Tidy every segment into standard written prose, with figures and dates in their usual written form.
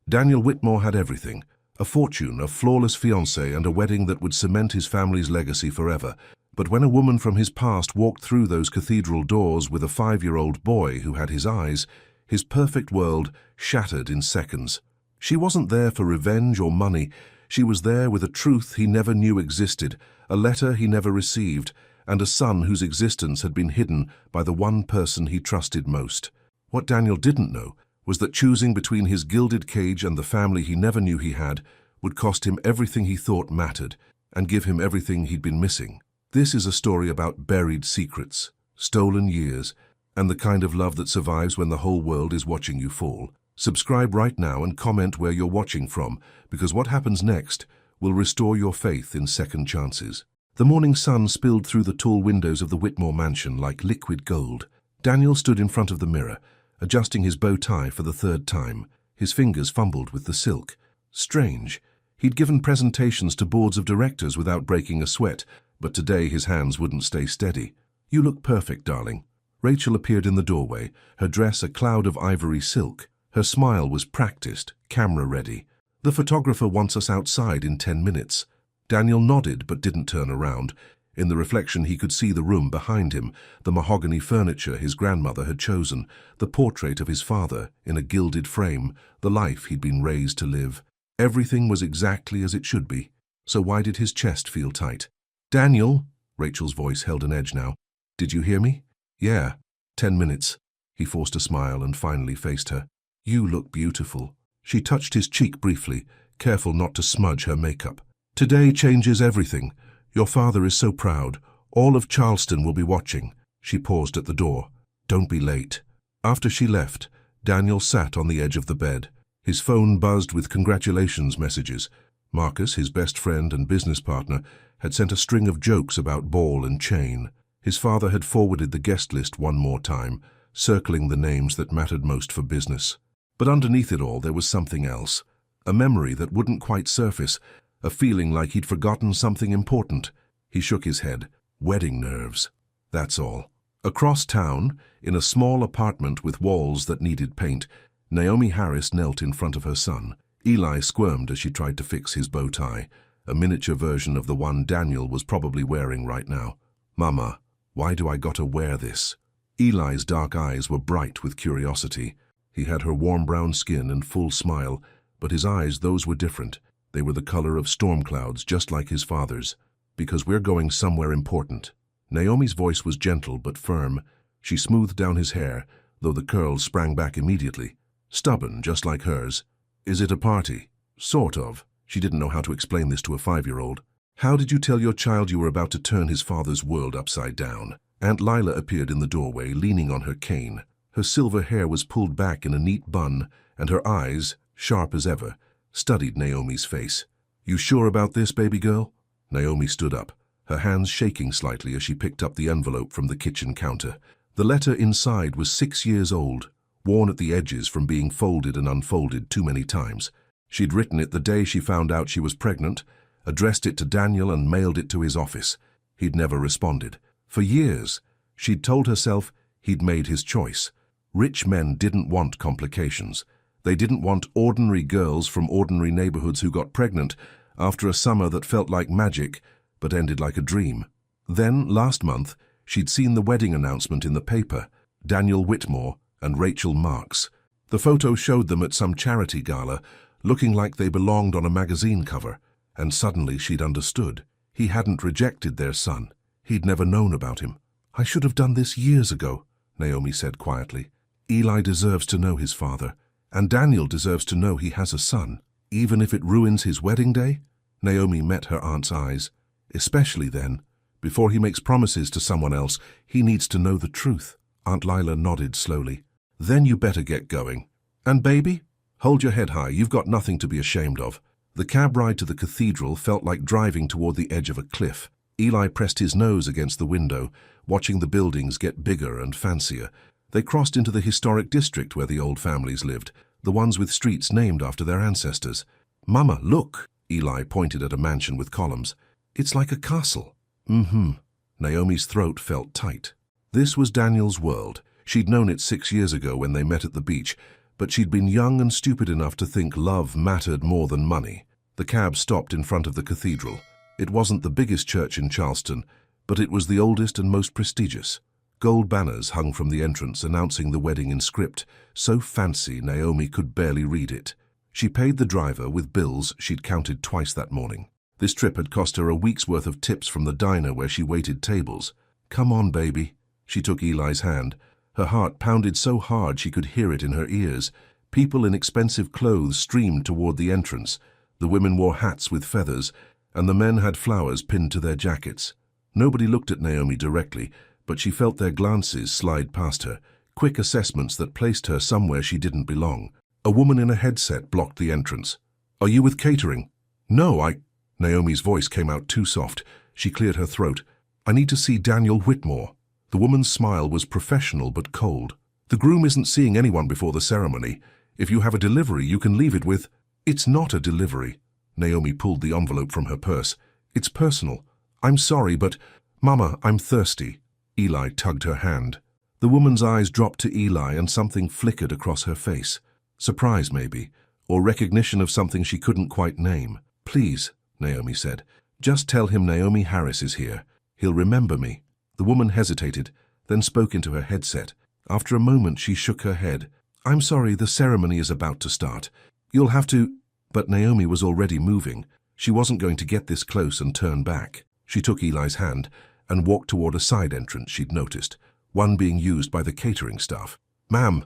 Daniel Whitmore had everything: a fortune, a flawless fiancée, and a wedding that would cement his family's legacy forever. But when a woman from his past walked through those cathedral doors with a 5-year-old boy who had his eyes, his perfect world shattered in seconds. She wasn't there for revenge or money. She was there with a truth he never knew existed, a letter he never received, and a son whose existence had been hidden by the one person he trusted most. What Daniel didn't know was that choosing between his gilded cage and the family he never knew he had would cost him everything he thought mattered and give him everything he'd been missing. This is a story about buried secrets, stolen years, and the kind of love that survives when the whole world is watching you fall. Subscribe right now and comment where you're watching from, because what happens next will restore your faith in second chances. The morning sun spilled through the tall windows of the Whitmore mansion like liquid gold. Daniel stood in front of the mirror, adjusting his bow tie for the third time. His fingers fumbled with the silk. Strange. He'd given presentations to boards of directors without breaking a sweat, but today his hands wouldn't stay steady. "You look perfect, darling." Rachel appeared in the doorway, her dress a cloud of ivory silk. Her smile was practiced, camera-ready. "The photographer wants us outside in 10 minutes. Daniel nodded but didn't turn around. In the reflection he could see the room behind him, the mahogany furniture his grandmother had chosen, the portrait of his father in a gilded frame, the life he'd been raised to live. Everything was exactly as it should be. So why did his chest feel tight? "Daniel," Rachel's voice held an edge now. "Did you hear me?" "Yeah, 10 minutes." He forced a smile and finally faced her. "You look beautiful." She touched his cheek briefly, careful not to smudge her makeup. "Today changes everything. Your father is so proud. All of Charleston will be watching." She paused at the door. "Don't be late." After she left, Daniel sat on the edge of the bed. His phone buzzed with congratulations messages. Marcus, his best friend and business partner, had sent a string of jokes about ball and chain. His father had forwarded the guest list one more time, circling the names that mattered most for business. But underneath it all there was something else, a memory that wouldn't quite surface, a feeling like he'd forgotten something important. He shook his head. Wedding nerves. That's all. Across town, in a small apartment with walls that needed paint, Naomi Harris knelt in front of her son. Eli squirmed as she tried to fix his bow tie, a miniature version of the one Daniel was probably wearing right now. "Mama, why do I gotta wear this?" Eli's dark eyes were bright with curiosity. He had her warm brown skin and full smile, but his eyes, those were different. They were the color of storm clouds, just like his father's. "Because we're going somewhere important." Naomi's voice was gentle but firm. She smoothed down his hair, though the curls sprang back immediately. Stubborn, just like hers. "Is it a party?" "Sort of." She didn't know how to explain this to a 5-year-old. "How did you tell your child you were about to turn his father's world upside down?" Aunt Lila appeared in the doorway, leaning on her cane. Her silver hair was pulled back in a neat bun, and her eyes, sharp as ever, studied Naomi's face. "You sure about this, baby girl?" Naomi stood up, her hands shaking slightly as she picked up the envelope from the kitchen counter. The letter inside was 6 years old, worn at the edges from being folded and unfolded too many times. She'd written it the day she found out she was pregnant, addressed it to Daniel and mailed it to his office. He'd never responded. For years, she'd told herself he'd made his choice. Rich men didn't want complications. They didn't want ordinary girls from ordinary neighborhoods who got pregnant after a summer that felt like magic but ended like a dream. Then, last month, she'd seen the wedding announcement in the paper, Daniel Whitmore and Rachel Marks. The photo showed them at some charity gala, looking like they belonged on a magazine cover, and suddenly she'd understood. He hadn't rejected their son. He'd never known about him. "I should have done this years ago," Naomi said quietly. "Eli deserves to know his father, and Daniel deserves to know he has a son, even if it ruins his wedding day." Naomi met her aunt's eyes. "Especially then. Before he makes promises to someone else, he needs to know the truth." Aunt Lila nodded slowly. "Then you better get going. And baby, hold your head high. You've got nothing to be ashamed of." The cab ride to the cathedral felt like driving toward the edge of a cliff. Eli pressed his nose against the window, watching the buildings get bigger and fancier. They crossed into the historic district where the old families lived, the ones with streets named after their ancestors. "Mama, look!" Eli pointed at a mansion with columns. "It's like a castle." "Mm-hmm." Naomi's throat felt tight. This was Daniel's world. She'd known it 6 years ago when they met at the beach, but she'd been young and stupid enough to think love mattered more than money. The cab stopped in front of the cathedral. It wasn't the biggest church in Charleston, but it was the oldest and most prestigious. Gold banners hung from the entrance announcing the wedding in script, so fancy Naomi could barely read it. She paid the driver with bills she'd counted twice that morning. This trip had cost her a week's worth of tips from the diner where she waited tables. "Come on, baby." She took Eli's hand. Her heart pounded so hard she could hear it in her ears. People in expensive clothes streamed toward the entrance. The women wore hats with feathers, and the men had flowers pinned to their jackets. Nobody looked at Naomi directly, but she felt their glances slide past her, quick assessments that placed her somewhere she didn't belong. A woman in a headset blocked the entrance. "Are you with catering?" "No, Naomi's voice came out too soft. She cleared her throat. "I need to see Daniel Whitmore." The woman's smile was professional but cold. "The groom isn't seeing anyone before the ceremony. If you have a delivery, you can leave it with—" "It's not a delivery." Naomi pulled the envelope from her purse. "It's personal. I'm sorry, but— Mama, I'm thirsty." Eli tugged her hand. The woman's eyes dropped to Eli and something flickered across her face. Surprise, maybe, or recognition of something she couldn't quite name. "Please," Naomi said, "just tell him Naomi Harris is here. He'll remember me." The woman hesitated, then spoke into her headset. After a moment, she shook her head. "I'm sorry, the ceremony is about to start. You'll have to—" But Naomi was already moving. She wasn't going to get this close and turn back. She took Eli's hand and walked toward a side entrance she'd noticed, one being used by the catering staff. Ma'am,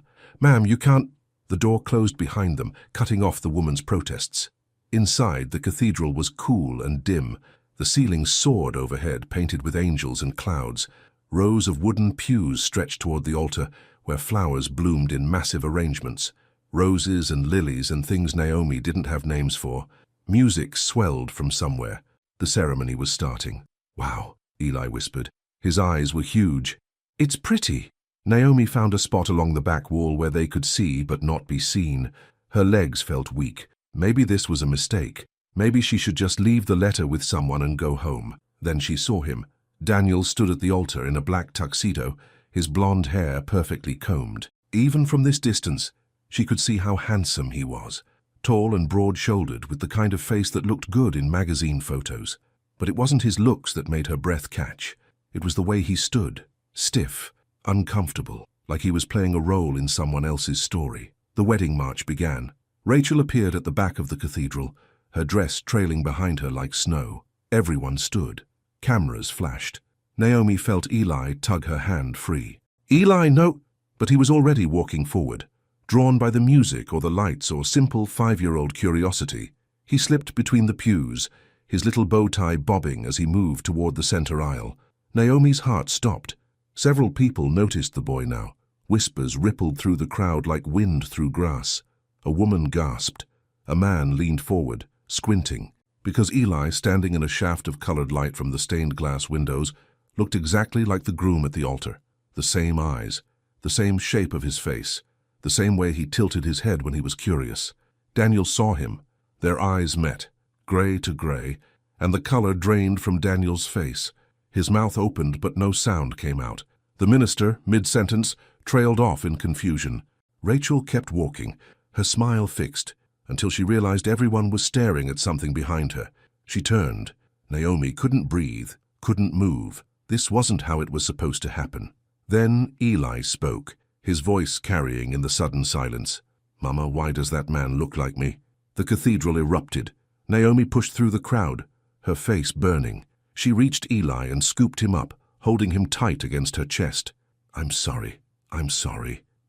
you can't—" The door closed behind them, cutting off the woman's protests. Inside, the cathedral was cool and dim. The ceiling soared overhead, painted with angels and clouds. Rows of wooden pews stretched toward the altar, where flowers bloomed in massive arrangements. Roses and lilies and things Naomi didn't have names for. Music swelled from somewhere. The ceremony was starting. "Wow," Eli whispered. His eyes were huge. "It's pretty." Naomi found a spot along the back wall where they could see but not be seen. Her legs felt weak. Maybe this was a mistake. Maybe she should just leave the letter with someone and go home. Then she saw him. Daniel stood at the altar in a black tuxedo, his blonde hair perfectly combed. Even from this distance, she could see how handsome he was. Tall and broad-shouldered, with the kind of face that looked good in magazine photos. But it wasn't his looks that made her breath catch. It was the way he stood, stiff, uncomfortable, like he was playing a role in someone else's story. The wedding march began. Rachel appeared at the back of the cathedral, her dress trailing behind her like snow. Everyone stood. Cameras flashed. Naomi felt Eli tug her hand free. "Eli, no!" But he was already walking forward. Drawn by the music or the lights or simple 5-year-old curiosity, he slipped between the pews, his little bow tie bobbing as he moved toward the center aisle. Naomi's heart stopped. Several people noticed the boy now. Whispers rippled through the crowd like wind through grass. A woman gasped. A man leaned forward, squinting, because Eli, standing in a shaft of colored light from the stained glass windows, looked exactly like the groom at the altar. The same eyes, the same shape of his face, the same way he tilted his head when he was curious. Daniel saw him. Their eyes met, gray to gray, and the color drained from Daniel's face. His mouth opened, but no sound came out. The minister, mid-sentence, trailed off in confusion. Rachel kept walking, her smile fixed, until she realized everyone was staring at something behind her. She turned. Naomi couldn't breathe, couldn't move. This wasn't how it was supposed to happen. Then Eli spoke, his voice carrying in the sudden silence. "Mama, why does that man look like me?" The cathedral erupted. Naomi pushed through the crowd, her face burning. She reached Eli and scooped him up, holding him tight against her chest. I'm sorry,"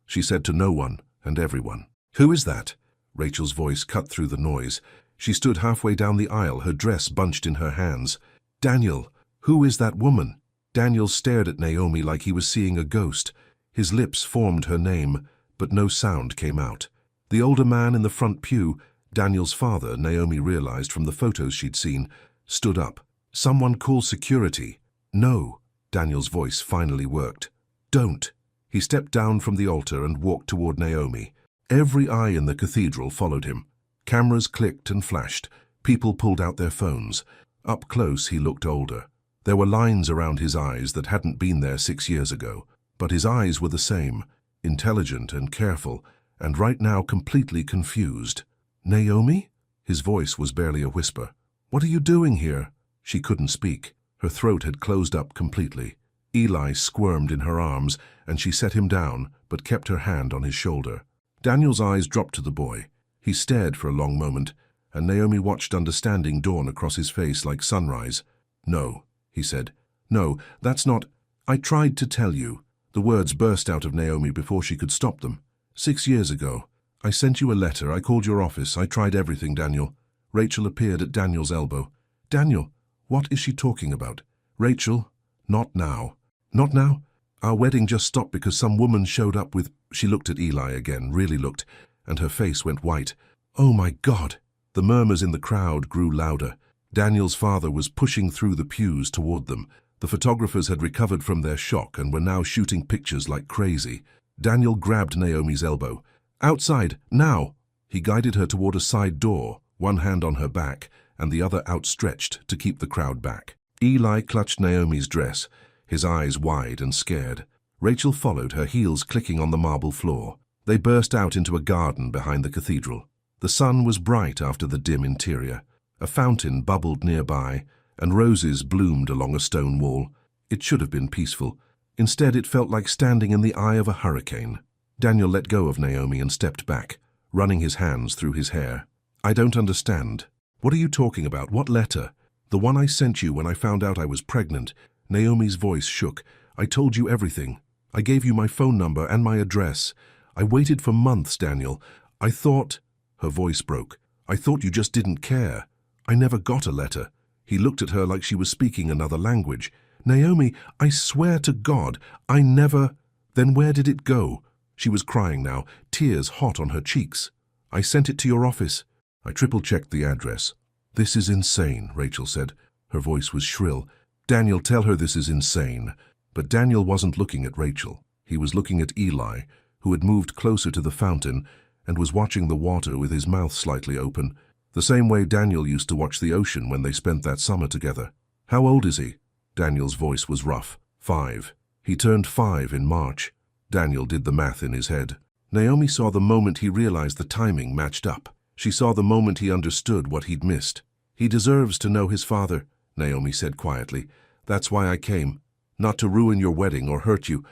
she said to no one and everyone. "Who is that?" Rachel's voice cut through the noise. She stood halfway down the aisle, her dress bunched in her hands. "Daniel, who is that woman?" Daniel stared at Naomi like he was seeing a ghost. His lips formed her name, but no sound came out. The older man in the front pew, Daniel's father, Naomi realized from the photos she'd seen, stood up. "Someone call security." "No," Daniel's voice finally worked. "Don't." He stepped down from the altar and walked toward Naomi. Every eye in the cathedral followed him. Cameras clicked and flashed. People pulled out their phones. Up close, he looked older. There were lines around his eyes that hadn't been there 6 years ago. But his eyes were the same, intelligent and careful, and right now completely confused. "Naomi?" His voice was barely a whisper. "What are you doing here?" She couldn't speak. Her throat had closed up completely. Eli squirmed in her arms, and she set him down, but kept her hand on his shoulder. Daniel's eyes dropped to the boy. He stared for a long moment, and Naomi watched understanding dawn across his face like sunrise. "No," he said. "No, that's not—" "I tried to tell you." The words burst out of Naomi before she could stop them. "6 years ago. I sent you a letter, I called your office, I tried everything, Daniel." Rachel appeared at Daniel's elbow. "Daniel, what is she talking about?" "Rachel, not now." "Not now? Our wedding just stopped because some woman showed up with—" She looked at Eli again, really looked, and her face went white. "Oh my God!" The murmurs in the crowd grew louder. Daniel's father was pushing through the pews toward them. The photographers had recovered from their shock and were now shooting pictures like crazy. Daniel grabbed Naomi's elbow. "Outside, now!" He guided her toward a side door, one hand on her back and the other outstretched to keep the crowd back. Eli clutched Naomi's dress, his eyes wide and scared. Rachel followed, her heels clicking on the marble floor. They burst out into a garden behind the cathedral. The sun was bright after the dim interior. A fountain bubbled nearby, and roses bloomed along a stone wall. It should have been peaceful. Instead, it felt like standing in the eye of a hurricane. Daniel let go of Naomi and stepped back, running his hands through his hair. "I don't understand. What are you talking about? What letter?" "The one I sent you when I found out I was pregnant." Naomi's voice shook. "I told you everything. I gave you my phone number and my address. I waited for months, Daniel. I thought—" Her voice broke. "I thought you just didn't care. I never got a letter." He looked at her like she was speaking another language. "Naomi, I swear to God, I never—" "Then where did it go?" She was crying now, tears hot on her cheeks. "I sent it to your office." I triple-checked the address. "This is insane," Rachel said. Her voice was shrill. "Daniel, tell her this is insane." But Daniel wasn't looking at Rachel. He was looking at Eli, who had moved closer to the fountain and was watching the water with his mouth slightly open, the same way Daniel used to watch the ocean when they spent that summer together. "How old is he?" Daniel's voice was rough. 5. He turned 5 in March. Daniel did the math in his head. Naomi saw the moment he realized the timing matched up. She saw the moment he understood what he'd missed. "He deserves to know his father," Naomi said quietly. "That's why I came. Not to ruin your wedding or hurt you.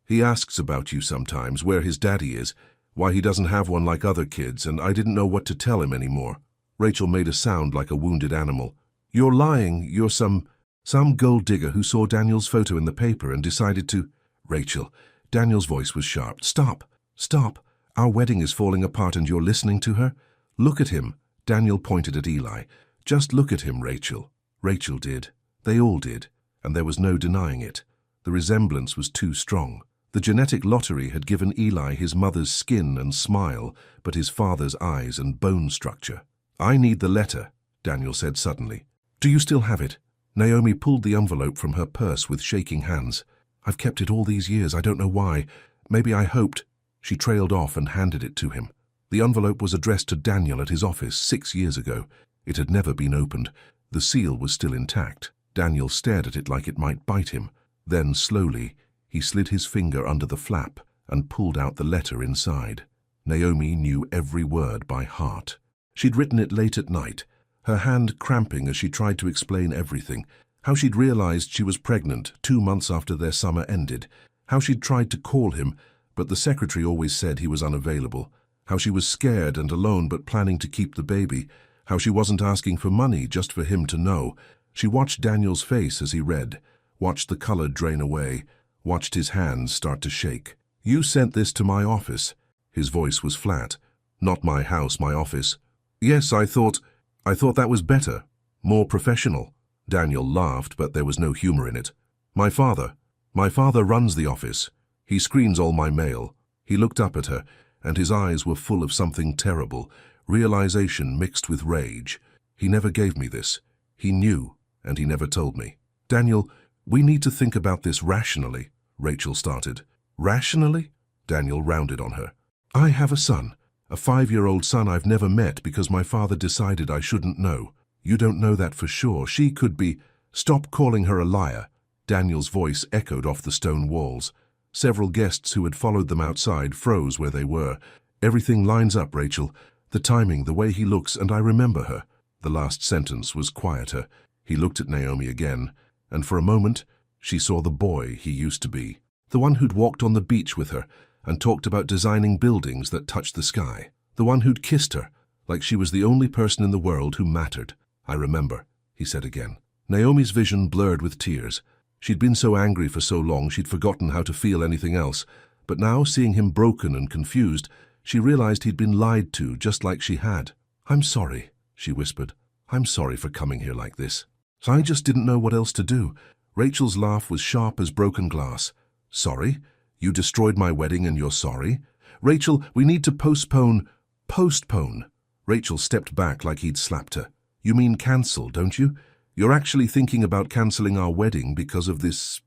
He asks about you sometimes, where his daddy is, why he doesn't have one like other kids, and I didn't know what to tell him anymore." Rachel made a sound like a wounded animal. "You're lying. You're some gold digger who saw Daniel's photo in the paper and decided to—" "Rachel," Daniel's voice was sharp. "Stop. Stop. Our wedding is falling apart and you're listening to her? Look at him." Daniel pointed at Eli. "Just look at him, Rachel." Rachel did. They all did, and there was no denying it. The resemblance was too strong. The genetic lottery had given Eli his mother's skin and smile, but his father's eyes and bone structure. "I need the letter," Daniel said suddenly. "Do you still have it?" Naomi pulled the envelope from her purse with shaking hands. "I've kept it all these years, I don't know why. Maybe I hoped—" She trailed off and handed it to him. The envelope was addressed to Daniel at his office 6 years ago. It had never been opened. The seal was still intact. Daniel stared at it like it might bite him. Then, slowly, he slid his finger under the flap and pulled out the letter inside. Naomi knew every word by heart. She'd written it late at night, her hand cramping as she tried to explain everything. How she'd realized she was pregnant 2 months after their summer ended. How she'd tried to call him, but the secretary always said he was unavailable. How she was scared and alone but planning to keep the baby. How she wasn't asking for money just for him to know. She watched Daniel's face as he read, watched the color drain away, watched his hands start to shake. "You sent this to my office." His voice was flat. "Not my house, my office." "Yes, I thought that was better, more professional." Daniel laughed, but there was no humor in it. My father runs the office. He screens all my mail." He looked up at her, and his eyes were full of something terrible, realization mixed with rage. "He never gave me this. He knew, and he never told me." "Daniel, we need to think about this rationally," Rachel started. "Rationally?" Daniel rounded on her. "I have a son, a 5-year-old son I've never met because my father decided I shouldn't know. You don't know that for sure. She could be—" "Stop calling her a liar." Daniel's voice echoed off the stone walls. Several guests who had followed them outside froze where they were. "Everything lines up, Rachel. The timing, the way he looks, and I remember her." The last sentence was quieter. He looked at Naomi again, and for a moment she saw the boy he used to be. The one who'd walked on the beach with her and talked about designing buildings that touched the sky. The one who'd kissed her, like she was the only person in the world who mattered. "I remember," he said again. Naomi's vision blurred with tears. She'd been so angry for so long she'd forgotten how to feel anything else, but now, seeing him broken and confused, she realized he'd been lied to just like she had. "I'm sorry," she whispered. "I'm sorry for coming here like this. I just didn't know what else to do." Rachel's laugh was sharp as broken glass. "Sorry? You destroyed my wedding and you're sorry? Rachel, we need to postpone." "Postpone?" Rachel stepped back like he'd slapped her. "You mean cancel, don't you? You're actually thinking about canceling our wedding because of this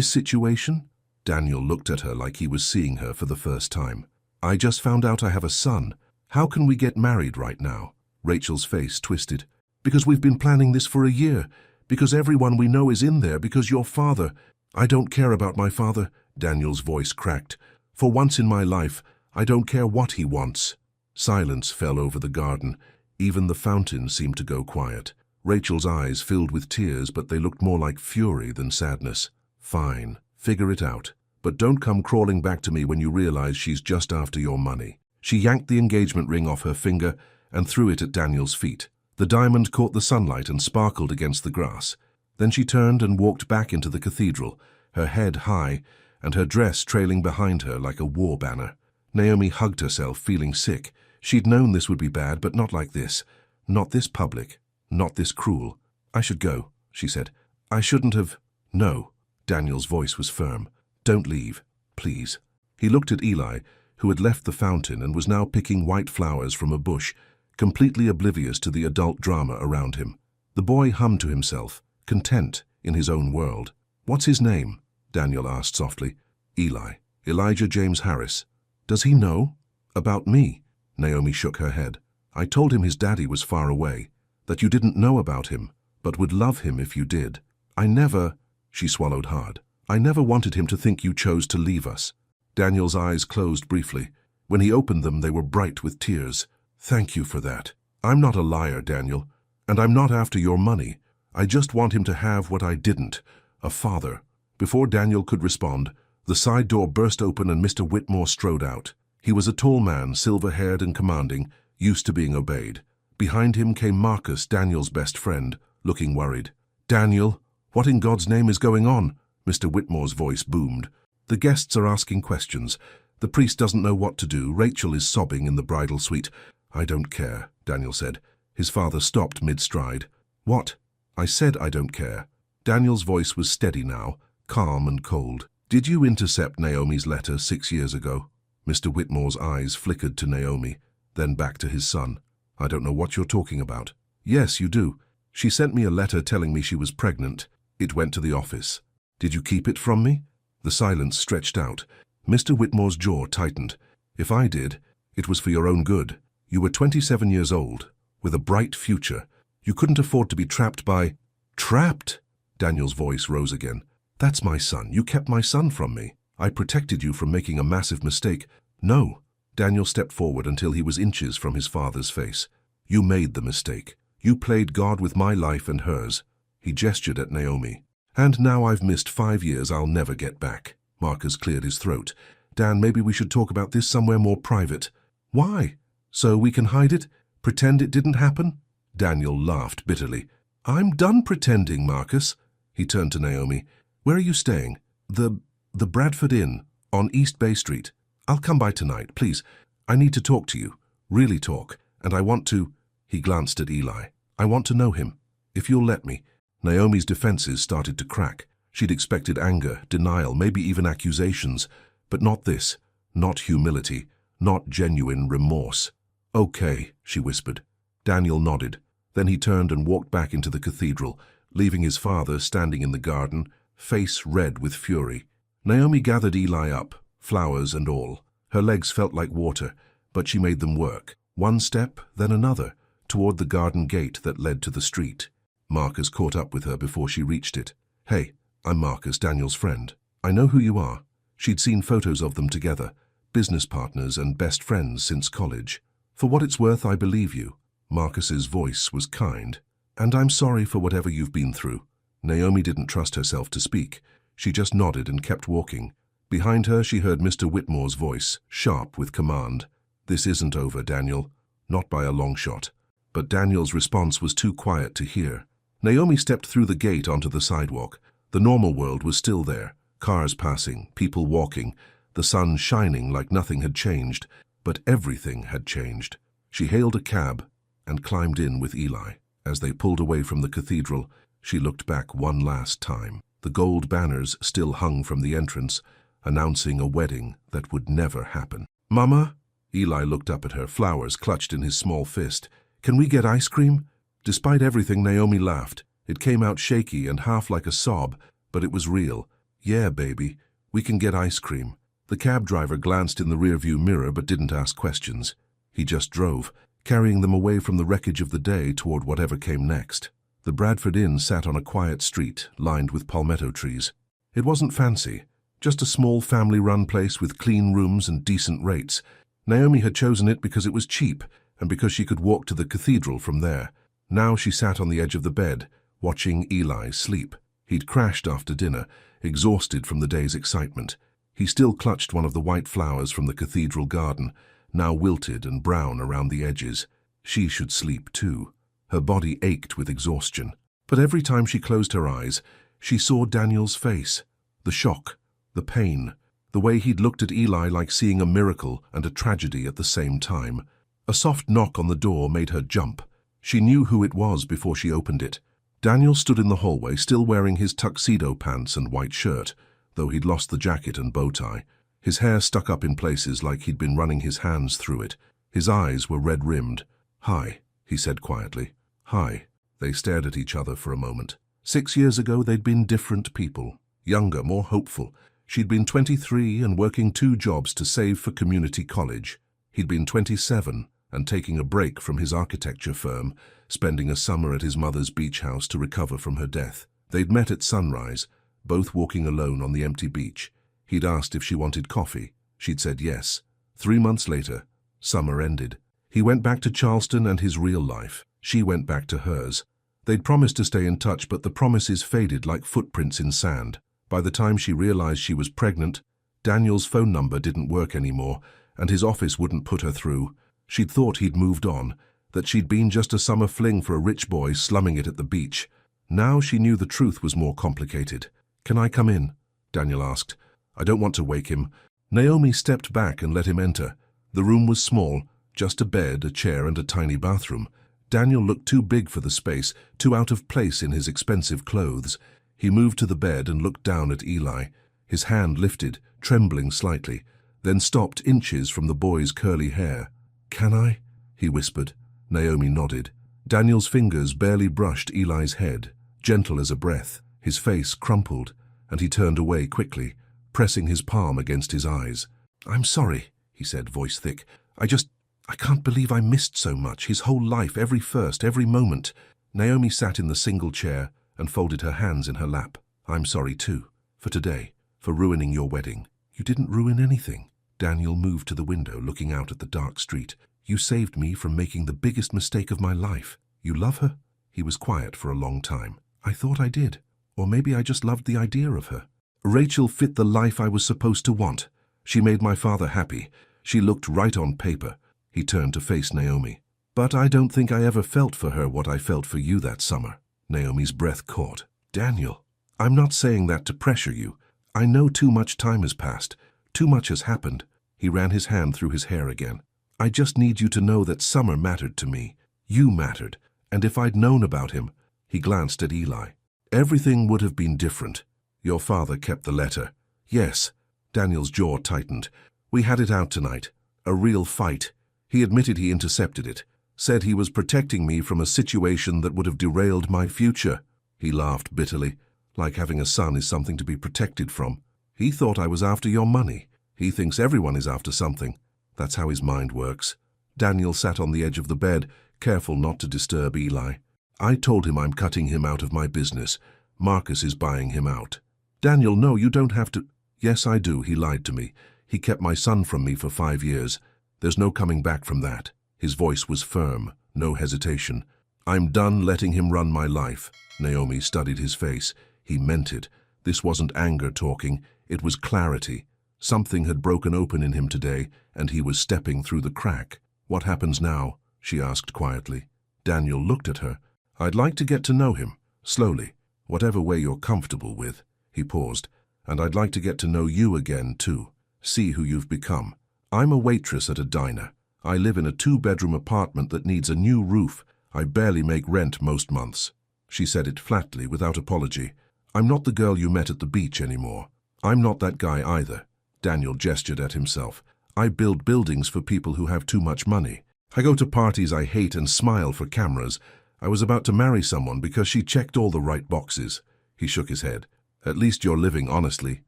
situation?" Daniel looked at her like he was seeing her for the first time. "I just found out I have a son. How can we get married right now?" Rachel's face twisted. "Because we've been planning this for a year. Because everyone we know is in there. Because your father—" "I don't care about my father," Daniel's voice cracked. "For once in my life, I don't care what he wants." Silence fell over the garden. Even the fountain seemed to go quiet. Rachel's eyes filled with tears, but they looked more like fury than sadness. "Fine, figure it out. But don't come crawling back to me when you realize she's just after your money." She yanked the engagement ring off her finger and threw it at Daniel's feet. The diamond caught the sunlight and sparkled against the grass. Then she turned and walked back into the cathedral, her head high and her dress trailing behind her like a war banner. Naomi hugged herself, feeling sick. She'd known this would be bad, but not like this. Not this public. Not this cruel. "I should go," she said. "I shouldn't have—" "No." Daniel's voice was firm. "Don't leave, please." He looked at Eli, who had left the fountain and was now picking white flowers from a bush, completely oblivious to the adult drama around him. The boy hummed to himself, content in his own world. "What's his name?" Daniel asked softly. "Eli. Elijah James Harris." "Does he know?" "About me?" Naomi shook her head. "I told him his daddy was far away, that you didn't know about him, but would love him if you did. I never—" She swallowed hard. "I never wanted him to think you chose to leave us." Daniel's eyes closed briefly. When he opened them, they were bright with tears. "Thank you for that. I'm not a liar, Daniel, and I'm not after your money. I just want him to have what I didn't, a father." Before Daniel could respond, the side door burst open and Mr. Whitmore strode out. He was a tall man, silver-haired and commanding, used to being obeyed. Behind him came Marcus, Daniel's best friend, looking worried. "Daniel, what in God's name is going on?" Mr. Whitmore's voice boomed. "The guests are asking questions. The priest doesn't know what to do. Rachel is sobbing in the bridal suite." "I don't care," Daniel said. His father stopped mid-stride. "What?" "I said I don't care." Daniel's voice was steady now, calm and cold. "Did you intercept Naomi's letter 6 years ago?" Mr. Whitmore's eyes flickered to Naomi, then back to his son. "I don't know what you're talking about." "Yes, you do. She sent me a letter telling me she was pregnant. It went to the office. Did you keep it from me?" The silence stretched out. Mr. Whitmore's jaw tightened. "If I did, it was for your own good. You were 27 years old, with a bright future. You couldn't afford to be trapped by—" "Trapped?" Daniel's voice rose again. "That's my son. You kept my son from me. I protected you from making a massive mistake." "No." Daniel stepped forward until he was inches from his father's face. "You made the mistake. You played God with my life and hers." He gestured at Naomi. "And now I've missed 5 years I'll never get back." Marcus cleared his throat. "Dan, maybe we should talk about this somewhere more private." "Why? So we can hide it? Pretend it didn't happen?" Daniel laughed bitterly. "I'm done pretending, Marcus." He turned to Naomi. "Where are you staying?" The Bradford Inn, on East Bay Street. "I'll come by tonight, please. I need to talk to you. Really talk. And I want to—" He glanced at Eli. "I want to know him. If you'll let me." Naomi's defenses started to crack. She'd expected anger, denial, maybe even accusations. But not this. Not humility. Not genuine remorse. "Okay," she whispered. Daniel nodded. Then he turned and walked back into the cathedral, leaving his father standing in the garden, face red with fury. Naomi gathered Eli up, flowers and all. Her legs felt like water, but she made them work. One step, then another, toward the garden gate that led to the street. Marcus caught up with her before she reached it. "Hey, I'm Marcus, Daniel's friend. I know who you are." She'd seen photos of them together, business partners and best friends since college. "For what it's worth, I believe you." Marcus's voice was kind. "And I'm sorry for whatever you've been through." Naomi didn't trust herself to speak. She just nodded and kept walking. Behind her, she heard Mr. Whitmore's voice, sharp with command. "This isn't over, Daniel." Not by a long shot. But Daniel's response was too quiet to hear. Naomi stepped through the gate onto the sidewalk. The normal world was still there. Cars passing, people walking, the sun shining like nothing had changed. But everything had changed. She hailed a cab and climbed in with Eli. As they pulled away from the cathedral, she looked back one last time. The gold banners still hung from the entrance, announcing a wedding that would never happen. "Mama?" Eli looked up at her, flowers clutched in his small fist. "Can we get ice cream?" Despite everything, Naomi laughed. It came out shaky and half like a sob, but it was real. "Yeah, baby, we can get ice cream." The cab driver glanced in the rearview mirror but didn't ask questions. He just drove, carrying them away from the wreckage of the day toward whatever came next. The Bradford Inn sat on a quiet street, lined with palmetto trees. It wasn't fancy, just a small family-run place with clean rooms and decent rates. Naomi had chosen it because it was cheap and because she could walk to the cathedral from there. Now she sat on the edge of the bed, watching Eli sleep. He'd crashed after dinner, exhausted from the day's excitement. He still clutched one of the white flowers from the cathedral garden, now wilted and brown around the edges. She should sleep too. Her body ached with exhaustion. But every time she closed her eyes, she saw Daniel's face. The shock, the pain, the way he'd looked at Eli like seeing a miracle and a tragedy at the same time. A soft knock on the door made her jump. She knew who it was before she opened it. Daniel stood in the hallway, still wearing his tuxedo pants and white shirt, though he'd lost the jacket and bow tie. His hair stuck up in places like he'd been running his hands through it. His eyes were red-rimmed. "Hi," he said quietly. "Hi." They stared at each other for a moment. 6 years ago, they'd been different people. Younger, more hopeful. She'd been 23 and working 2 jobs to save for community college. He'd been 27 and taking a break from his architecture firm, spending a summer at his mother's beach house to recover from her death. They'd met at sunrise, both walking alone on the empty beach. He'd asked if she wanted coffee. She'd said yes. 3 months later, summer ended. He went back to Charleston and his real life. She went back to hers. They'd promised to stay in touch, but the promises faded like footprints in sand. By the time she realized she was pregnant, Daniel's phone number didn't work anymore, and his office wouldn't put her through. She'd thought he'd moved on, that she'd been just a summer fling for a rich boy slumming it at the beach. Now she knew the truth was more complicated. "Can I come in?" Daniel asked. "I don't want to wake him." Naomi stepped back and let him enter. The room was small, just a bed, a chair, and a tiny bathroom. Daniel looked too big for the space, too out of place in his expensive clothes. He moved to the bed and looked down at Eli. His hand lifted, trembling slightly, then stopped inches from the boy's curly hair. "Can I?" he whispered. Naomi nodded. Daniel's fingers barely brushed Eli's head, gentle as a breath. His face crumpled, and he turned away quickly, pressing his palm against his eyes. "I'm sorry," he said, voice thick. I can't believe I missed so much, his whole life, every first, every moment." Naomi sat in the single chair and folded her hands in her lap. "I'm sorry too, for today, for ruining your wedding." "You didn't ruin anything." Daniel moved to the window, looking out at the dark street. "You saved me from making the biggest mistake of my life." "You love her?" He was quiet for a long time. "I thought I did. Or maybe I just loved the idea of her. Rachel fit the life I was supposed to want. She made my father happy. She looked right on paper." He turned to face Naomi. "But I don't think I ever felt for her what I felt for you that summer." Naomi's breath caught. "Daniel, I'm not saying that to pressure you. I know too much time has passed. Too much has happened." He ran his hand through his hair again. "I just need you to know that Summer mattered to me. You mattered. And if I'd known about him," he glanced at Eli, "everything would have been different. Your father kept the letter." "Yes." Daniel's jaw tightened. "We had it out tonight. A real fight. He admitted he intercepted it. Said he was protecting me from a situation that would have derailed my future." He laughed bitterly, like having a son is something to be protected from. "He thought I was after your money. He thinks everyone is after something. That's how his mind works." Daniel sat on the edge of the bed, careful not to disturb Eli. "I told him I'm cutting him out of my business. Marcus is buying him out." "Daniel, no, you don't have to." Yes, I do. He lied to me. He kept my son from me for 5 years. There's no coming back from that. His voice was firm, no hesitation. I'm done letting him run my life. Naomi studied his face. He meant it. This wasn't anger talking. It was clarity. Something had broken open in him today, and he was stepping through the crack. What happens now? She asked quietly. Daniel looked at her. I'd like to get to know him, slowly, whatever way you're comfortable with. He paused. And I'd like to get to know you again, too. See who you've become. I'm a waitress at a diner. I live in a 2-bedroom apartment that needs a new roof. I barely make rent most months. She said it flatly, without apology. I'm not the girl you met at the beach anymore. I'm not that guy either. Daniel gestured at himself. I build buildings for people who have too much money. I go to parties I hate and smile for cameras. I was about to marry someone because she checked all the right boxes. He shook his head. At least you're living honestly.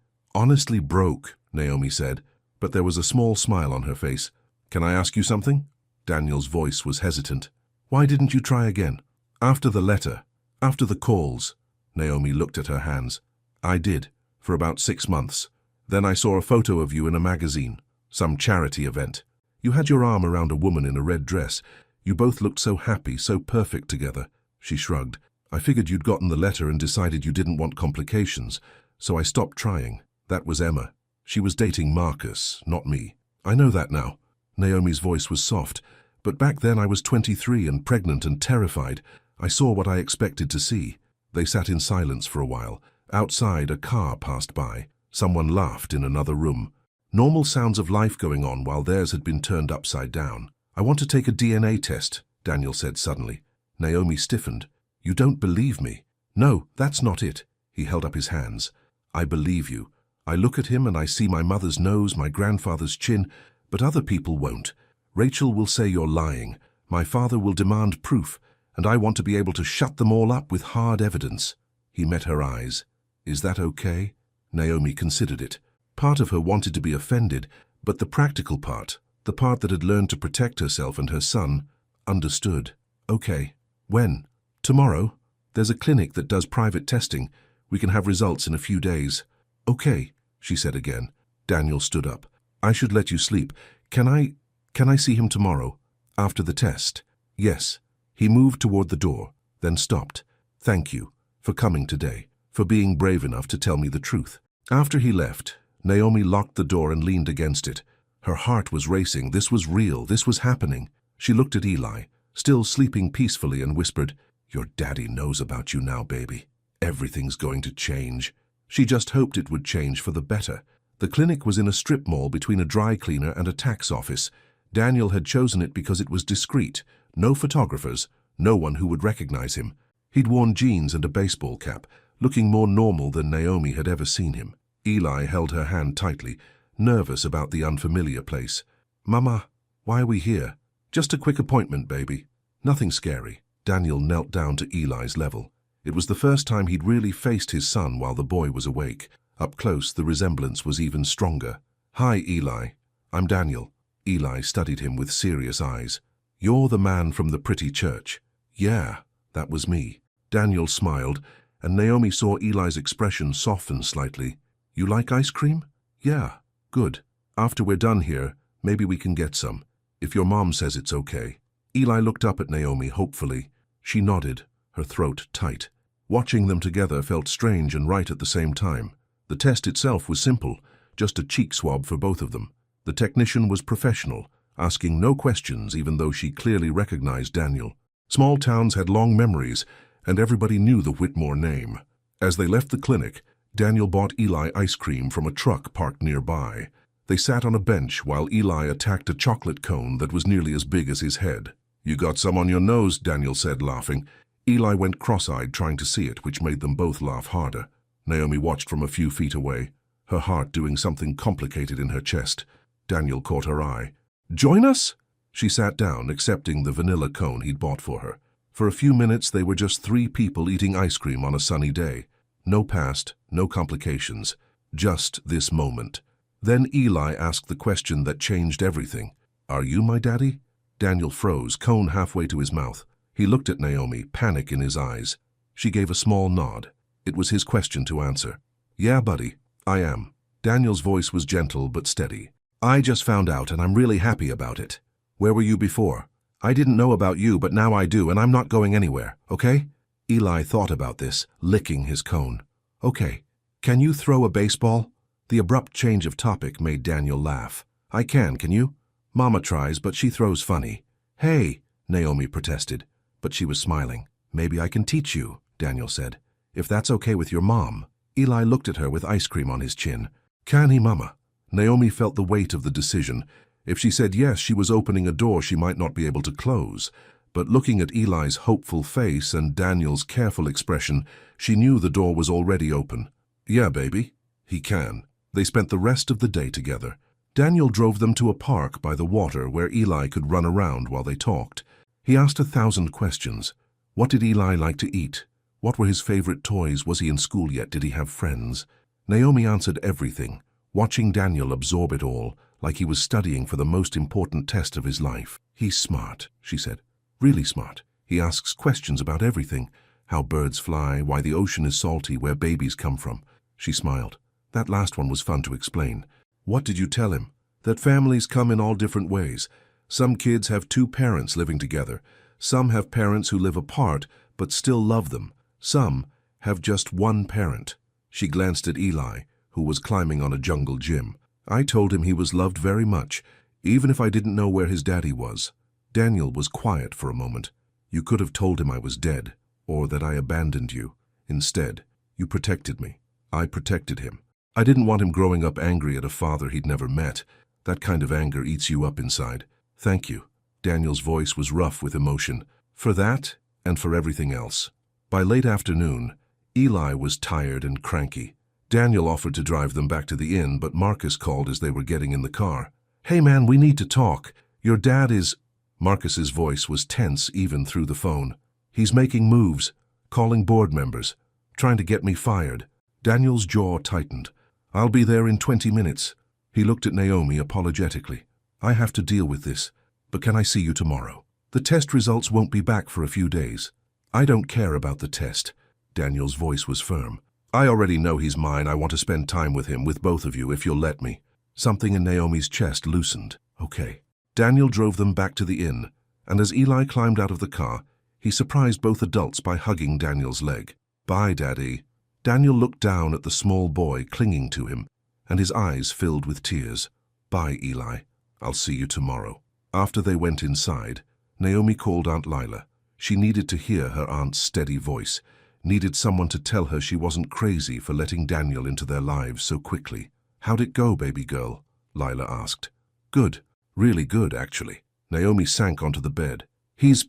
Honestly broke, Naomi said, but there was a small smile on her face. Can I ask you something? Daniel's voice was hesitant. Why didn't you try again? After the letter, after the calls. Naomi looked at her hands. I did, for about 6 months. Then I saw a photo of you in a magazine, some charity event. You had your arm around a woman in a red dress. You both looked so happy, so perfect together. She shrugged. I figured you'd gotten the letter and decided you didn't want complications, so I stopped trying. That was Emma. She was dating Marcus, not me. I know that now. Naomi's voice was soft, but back then I was 23 and pregnant and terrified. I saw what I expected to see. They sat in silence for a while. Outside, a car passed by. Someone laughed in another room. Normal sounds of life going on while theirs had been turned upside down. I want to take a DNA test, Daniel said suddenly. Naomi stiffened. You don't believe me. No, that's not it. He held up his hands. I believe you. I look at him and I see my mother's nose, my grandfather's chin, but other people won't. Rachel will say you're lying. My father will demand proof, and I want to be able to shut them all up with hard evidence. He met her eyes. Is that okay? Naomi considered it. Part of her wanted to be offended, but the practical part, the part that had learned to protect herself and her son, understood. Okay. When? Tomorrow. There's a clinic that does private testing. We can have results in a few days. Okay, she said again. Daniel stood up. I should let you sleep. Can I see him tomorrow? After the test? Yes. He moved toward the door, then stopped. Thank you for coming today, for being brave enough to tell me the truth. After he left, Naomi locked the door and leaned against it. Her heart was racing. This was real. This was happening. She looked at Eli, still sleeping peacefully, and whispered, Your daddy knows about you now, baby. Everything's going to change. She just hoped it would change for the better. The clinic was in a strip mall between a dry cleaner and a tax office. Daniel had chosen it because it was discreet. No photographers, no one who would recognize him. He'd worn jeans and a baseball cap, looking more normal than Naomi had ever seen him. Eli held her hand tightly, nervous about the unfamiliar place. Mama, why are we here? Just a quick appointment, baby. Nothing scary. Daniel knelt down to Eli's level. It was the first time he'd really faced his son while the boy was awake. Up close, the resemblance was even stronger. Hi, Eli. I'm Daniel. Eli studied him with serious eyes. You're the man from the pretty church. Yeah, that was me. Daniel smiled, and Naomi saw Eli's expression soften slightly. You like ice cream? Yeah, good. After we're done here, maybe we can get some, if your mom says it's okay. Eli looked up at Naomi hopefully. She nodded, her throat tight. Watching them together felt strange and right at the same time. The test itself was simple, just a cheek swab for both of them. The technician was professional, asking no questions even though she clearly recognized Daniel. Small towns had long memories, and everybody knew the Whitmore name. As they left the clinic, Daniel bought Eli ice cream from a truck parked nearby. They sat on a bench while Eli attacked a chocolate cone that was nearly as big as his head. You got some on your nose, Daniel said, laughing. Eli went cross-eyed, trying to see it, which made them both laugh harder. Naomi watched from a few feet away, her heart doing something complicated in her chest. Daniel caught her eye. Join us? She sat down, accepting the vanilla cone he'd bought for her. For a few minutes, they were just 3 people eating ice cream on a sunny day. No past, no complications, just this moment. Then Eli asked the question that changed everything. Are you my daddy? Daniel froze, cone halfway to his mouth. He looked at Naomi, panic in his eyes. She gave a small nod. It was his question to answer. Yeah, buddy, I am. Daniel's voice was gentle but steady. I just found out and I'm really happy about it. Where were you before? I didn't know about you, but now I do, and I'm not going anywhere, okay? Eli thought about this, licking his cone. Okay. Can you throw a baseball? The abrupt change of topic made Daniel laugh. I can you? Mama tries, but she throws funny. Hey, Naomi protested, but she was smiling. Maybe I can teach you, Daniel said. If that's okay with your mom. Eli looked at her with ice cream on his chin. Can he, Mama? Naomi felt the weight of the decision. If she said yes, she was opening a door she might not be able to close. But looking at Eli's hopeful face and Daniel's careful expression, she knew the door was already open. Yeah, baby, he can. They spent the rest of the day together. Daniel drove them to a park by the water where Eli could run around while they talked. He asked 1,000 questions. What did Eli like to eat? What were his favorite toys? Was he in school yet? Did he have friends? Naomi answered everything, watching Daniel absorb it all, like he was studying for the most important test of his life. He's smart, she said. Really smart. He asks questions about everything. How birds fly, why the ocean is salty, where babies come from. She smiled. That last one was fun to explain. What did you tell him? That families come in all different ways. Some kids have 2 parents living together. Some have parents who live apart but still love them. Some have just one parent. She glanced at Eli, who was climbing on a jungle gym. I told him he was loved very much, even if I didn't know where his daddy was. Daniel was quiet for a moment. You could have told him I was dead, or that I abandoned you. Instead, you protected me. I protected him. I didn't want him growing up angry at a father he'd never met. That kind of anger eats you up inside. Thank you. Daniel's voice was rough with emotion. For that, and for everything else. By late afternoon, Eli was tired and cranky. Daniel offered to drive them back to the inn, but Marcus called as they were getting in the car. Hey man, we need to talk. Your dad is... Marcus's voice was tense even through the phone. He's making moves, calling board members, trying to get me fired. Daniel's jaw tightened. I'll be there in 20 minutes. He looked at Naomi apologetically. I have to deal with this, but can I see you tomorrow? The test results won't be back for a few days. I don't care about the test. Daniel's voice was firm. I already know he's mine. I want to spend time with him, with both of you, if you'll let me. Something in Naomi's chest loosened. Okay. Daniel drove them back to the inn, and as Eli climbed out of the car, he surprised both adults by hugging Daniel's leg. Bye, Daddy. Daniel looked down at the small boy clinging to him, and his eyes filled with tears. Bye, Eli. I'll see you tomorrow. After they went inside, Naomi called Aunt Lila. She needed to hear her aunt's steady voice, needed someone to tell her she wasn't crazy for letting Daniel into their lives so quickly. How'd it go, baby girl? Lila asked. Good. Really good, actually. Naomi sank onto the bed. He's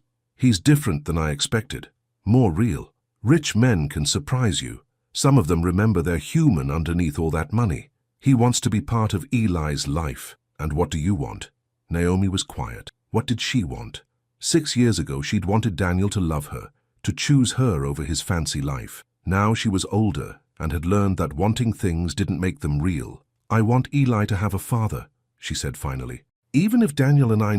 different than I expected. More real. Rich men can surprise you. Some of them remember they're human underneath all that money. He wants to be part of Eli's life. And what do you want? Naomi was quiet. What did she want? 6 years ago, she'd wanted Daniel to love her, to choose her over his fancy life. Now she was older and had learned that wanting things didn't make them real. I want Eli to have a father, she said finally. Even if Daniel and I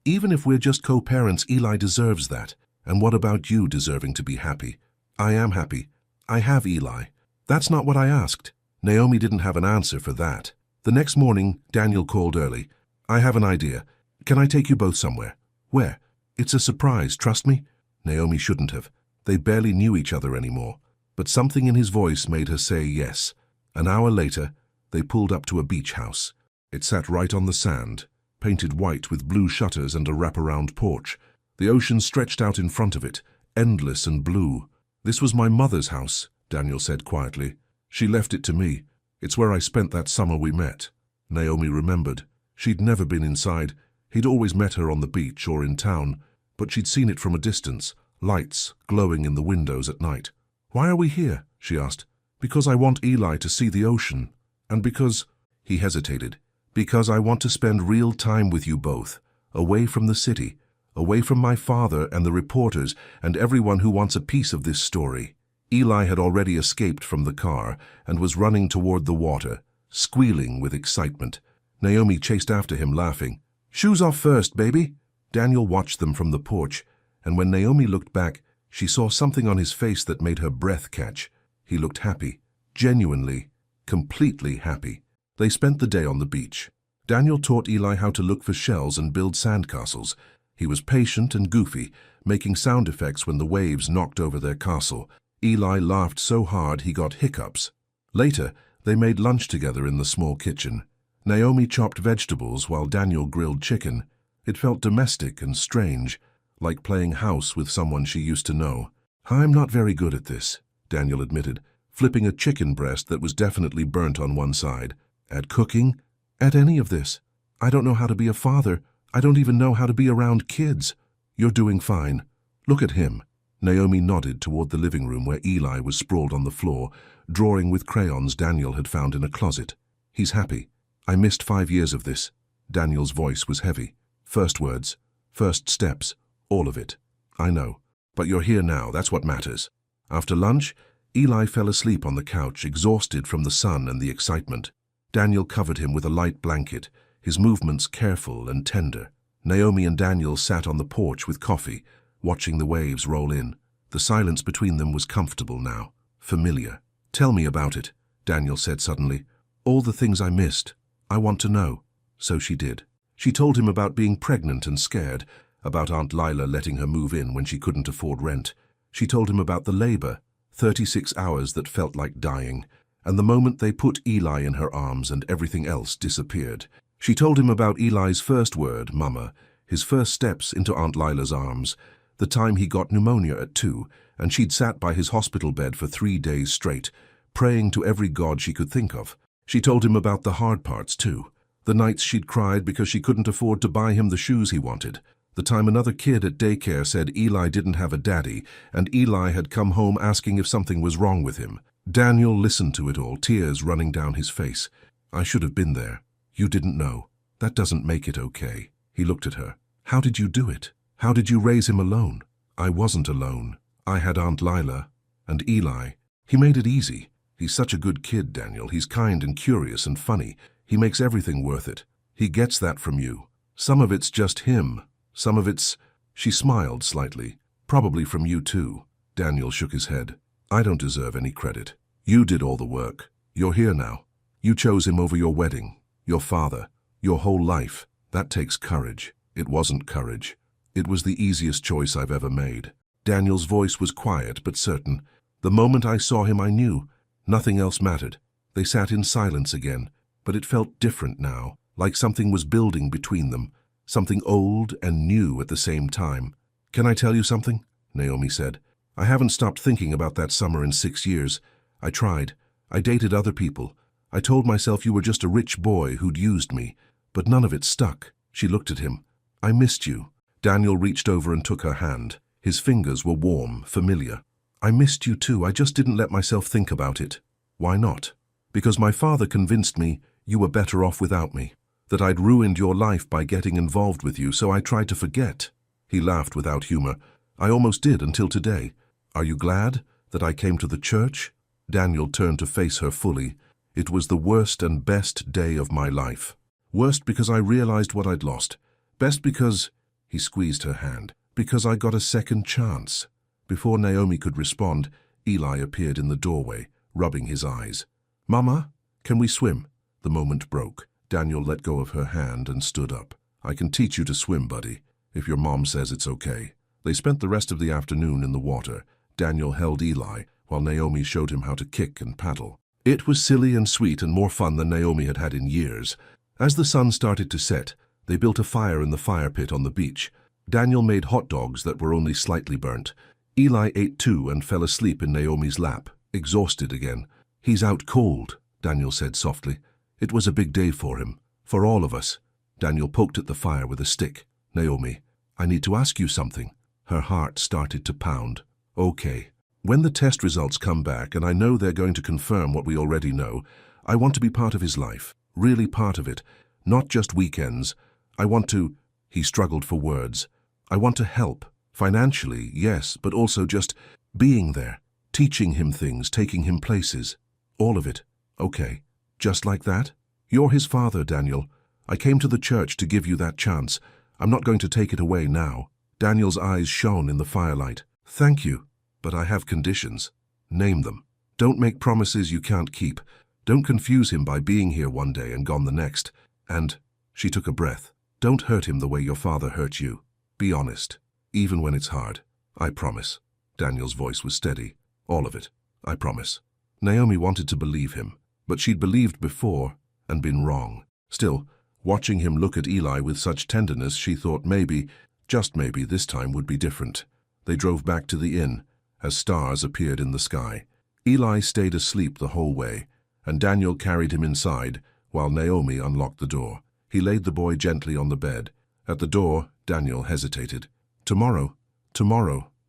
even if we're just co-parents, Eli deserves that. And what about you deserving to be happy? I am happy. I have Eli. That's not what I asked. Naomi didn't have an answer for that. The next morning, Daniel called early. I have an idea. Can I take you both somewhere? Where? It's a surprise, trust me. Naomi shouldn't have. They barely knew each other anymore. But something in his voice made her say yes. An hour later, they pulled up to a beach house. It sat right on the sand, painted white with blue shutters and a wraparound porch. The ocean stretched out in front of it, endless and blue. This was my mother's house, Daniel said quietly. She left it to me. It's where I spent that summer we met. Naomi remembered. She'd never been inside. He'd always met her on the beach or in town, but she'd seen it from a distance, lights glowing in the windows at night. Why are we here? She asked. Because I want Eli to see the ocean. And because... He hesitated. Because I want to spend real time with you both, away from the city, away from my father and the reporters and everyone who wants a piece of this story. Eli had already escaped from the car and was running toward the water, squealing with excitement. Naomi chased after him, laughing. Shoes off first, baby. Daniel watched them from the porch, and when Naomi looked back, she saw something on his face that made her breath catch. He looked happy, genuinely, completely happy. They spent the day on the beach. Daniel taught Eli how to look for shells and build sandcastles. He was patient and goofy, making sound effects when the waves knocked over their castle. Eli laughed so hard he got hiccups. Later, they made lunch together in the small kitchen. Naomi chopped vegetables while Daniel grilled chicken. It felt domestic and strange, like playing house with someone she used to know. "I'm not very good at this," Daniel admitted, flipping a chicken breast that was definitely burnt on one side. "At cooking? At any of this? I don't know how to be a father. I don't even know how to be around kids." "You're doing fine. Look at him." Naomi nodded toward the living room where Eli was sprawled on the floor, drawing with crayons Daniel had found in a closet. "He's happy. I missed 5 years of this." Daniel's voice was heavy. "First words, first steps, all of it. I know. But you're here now, that's what matters." After lunch, Eli fell asleep on the couch, exhausted from the sun and the excitement. Daniel covered him with a light blanket, his movements careful and tender. Naomi and Daniel sat on the porch with coffee, watching the waves roll in. The silence between them was comfortable now, familiar. "Tell me about it," Daniel said suddenly. "All the things I missed. I want to know." So she did. She told him about being pregnant and scared, about Aunt Lila letting her move in when she couldn't afford rent. She told him about the labor, 36 hours that felt like dying, and the moment they put Eli in her arms and everything else disappeared. She told him about Eli's first word, Mama, his first steps into Aunt Lila's arms, the time he got pneumonia at 2, and she'd sat by his hospital bed for 3 days straight, praying to every god she could think of. She told him about the hard parts, too. The nights she'd cried because she couldn't afford to buy him the shoes he wanted. The time another kid at daycare said Eli didn't have a daddy, and Eli had come home asking if something was wrong with him. Daniel listened to it all, tears running down his face. "I should have been there. You didn't know. That doesn't make it okay." He looked at her. "How did you do it? How did you raise him alone?" "I wasn't alone. I had Aunt Lila and Eli. He made it easy. He's such a good kid, Daniel. He's kind and curious and funny. He makes everything worth it. He gets that from you. Some of it's just him. Some of it's—" She smiled slightly. "Probably from you too." Daniel shook his head. "I don't deserve any credit. You did all the work. You're here now. You chose him over your wedding, your father, your whole life. That takes courage." "It wasn't courage. It was the easiest choice I've ever made." Daniel's voice was quiet but certain. "The moment I saw him, I knew. Nothing else mattered." They sat in silence again, but it felt different now, like something was building between them, something old and new at the same time. "Can I tell you something?" Naomi said. "I haven't stopped thinking about that summer in 6 years. I tried. I dated other people. I told myself you were just a rich boy who'd used me, but none of it stuck." She looked at him. "I missed you." Daniel reached over and took her hand. His fingers were warm, familiar. "I missed you too. I just didn't let myself think about it." "Why not?" "Because my father convinced me you were better off without me, that I'd ruined your life by getting involved with you, so I tried to forget." He laughed without humor. "I almost did until today. Are you glad that I came to the church?" Daniel turned to face her fully. "It was the worst and best day of my life. Worst because I realized what I'd lost. Best because—" He squeezed her hand. "Because I got a second chance." Before Naomi could respond, Eli appeared in the doorway, rubbing his eyes. "Mama, can we swim?" The moment broke. Daniel let go of her hand and stood up. "I can teach you to swim, buddy, if your mom says it's okay." They spent the rest of the afternoon in the water. Daniel held Eli, while Naomi showed him how to kick and paddle. It was silly and sweet and more fun than Naomi had had in years. As the sun started to set, they built a fire in the fire pit on the beach. Daniel made hot dogs that were only slightly burnt. Eli ate too and fell asleep in Naomi's lap, exhausted again. "He's out cold," Daniel said softly. "It was a big day for him, for all of us." Daniel poked at the fire with a stick. "Naomi, I need to ask you something." Her heart started to pound. "Okay. When the test results come back, and I know they're going to confirm what we already know, I want to be part of his life, really part of it, not just weekends. I want to—" He struggled for words. "I want to help. Financially, yes, but also just being there, teaching him things, taking him places. All of it. Okay. Just like that? You're his father, Daniel. I came to the church to give you that chance. I'm not going to take it away now." Daniel's eyes shone in the firelight. "Thank you, but I have conditions." "Name them." "Don't make promises you can't keep. Don't confuse him by being here one day and gone the next. And, she took a breath, don't hurt him the way your father hurt you. Be honest, even when it's hard. I promise. Daniel's voice was steady. All of it. I promise. Naomi wanted to believe him, but she'd believed before and been wrong. Still, watching him look at Eli with such tenderness, she thought maybe, just maybe, this time would be different. They drove back to the inn as stars appeared in the sky. Eli stayed asleep the whole way, and Daniel carried him inside while Naomi unlocked the door. He laid the boy gently on the bed. At the door, Daniel hesitated. Tomorrow,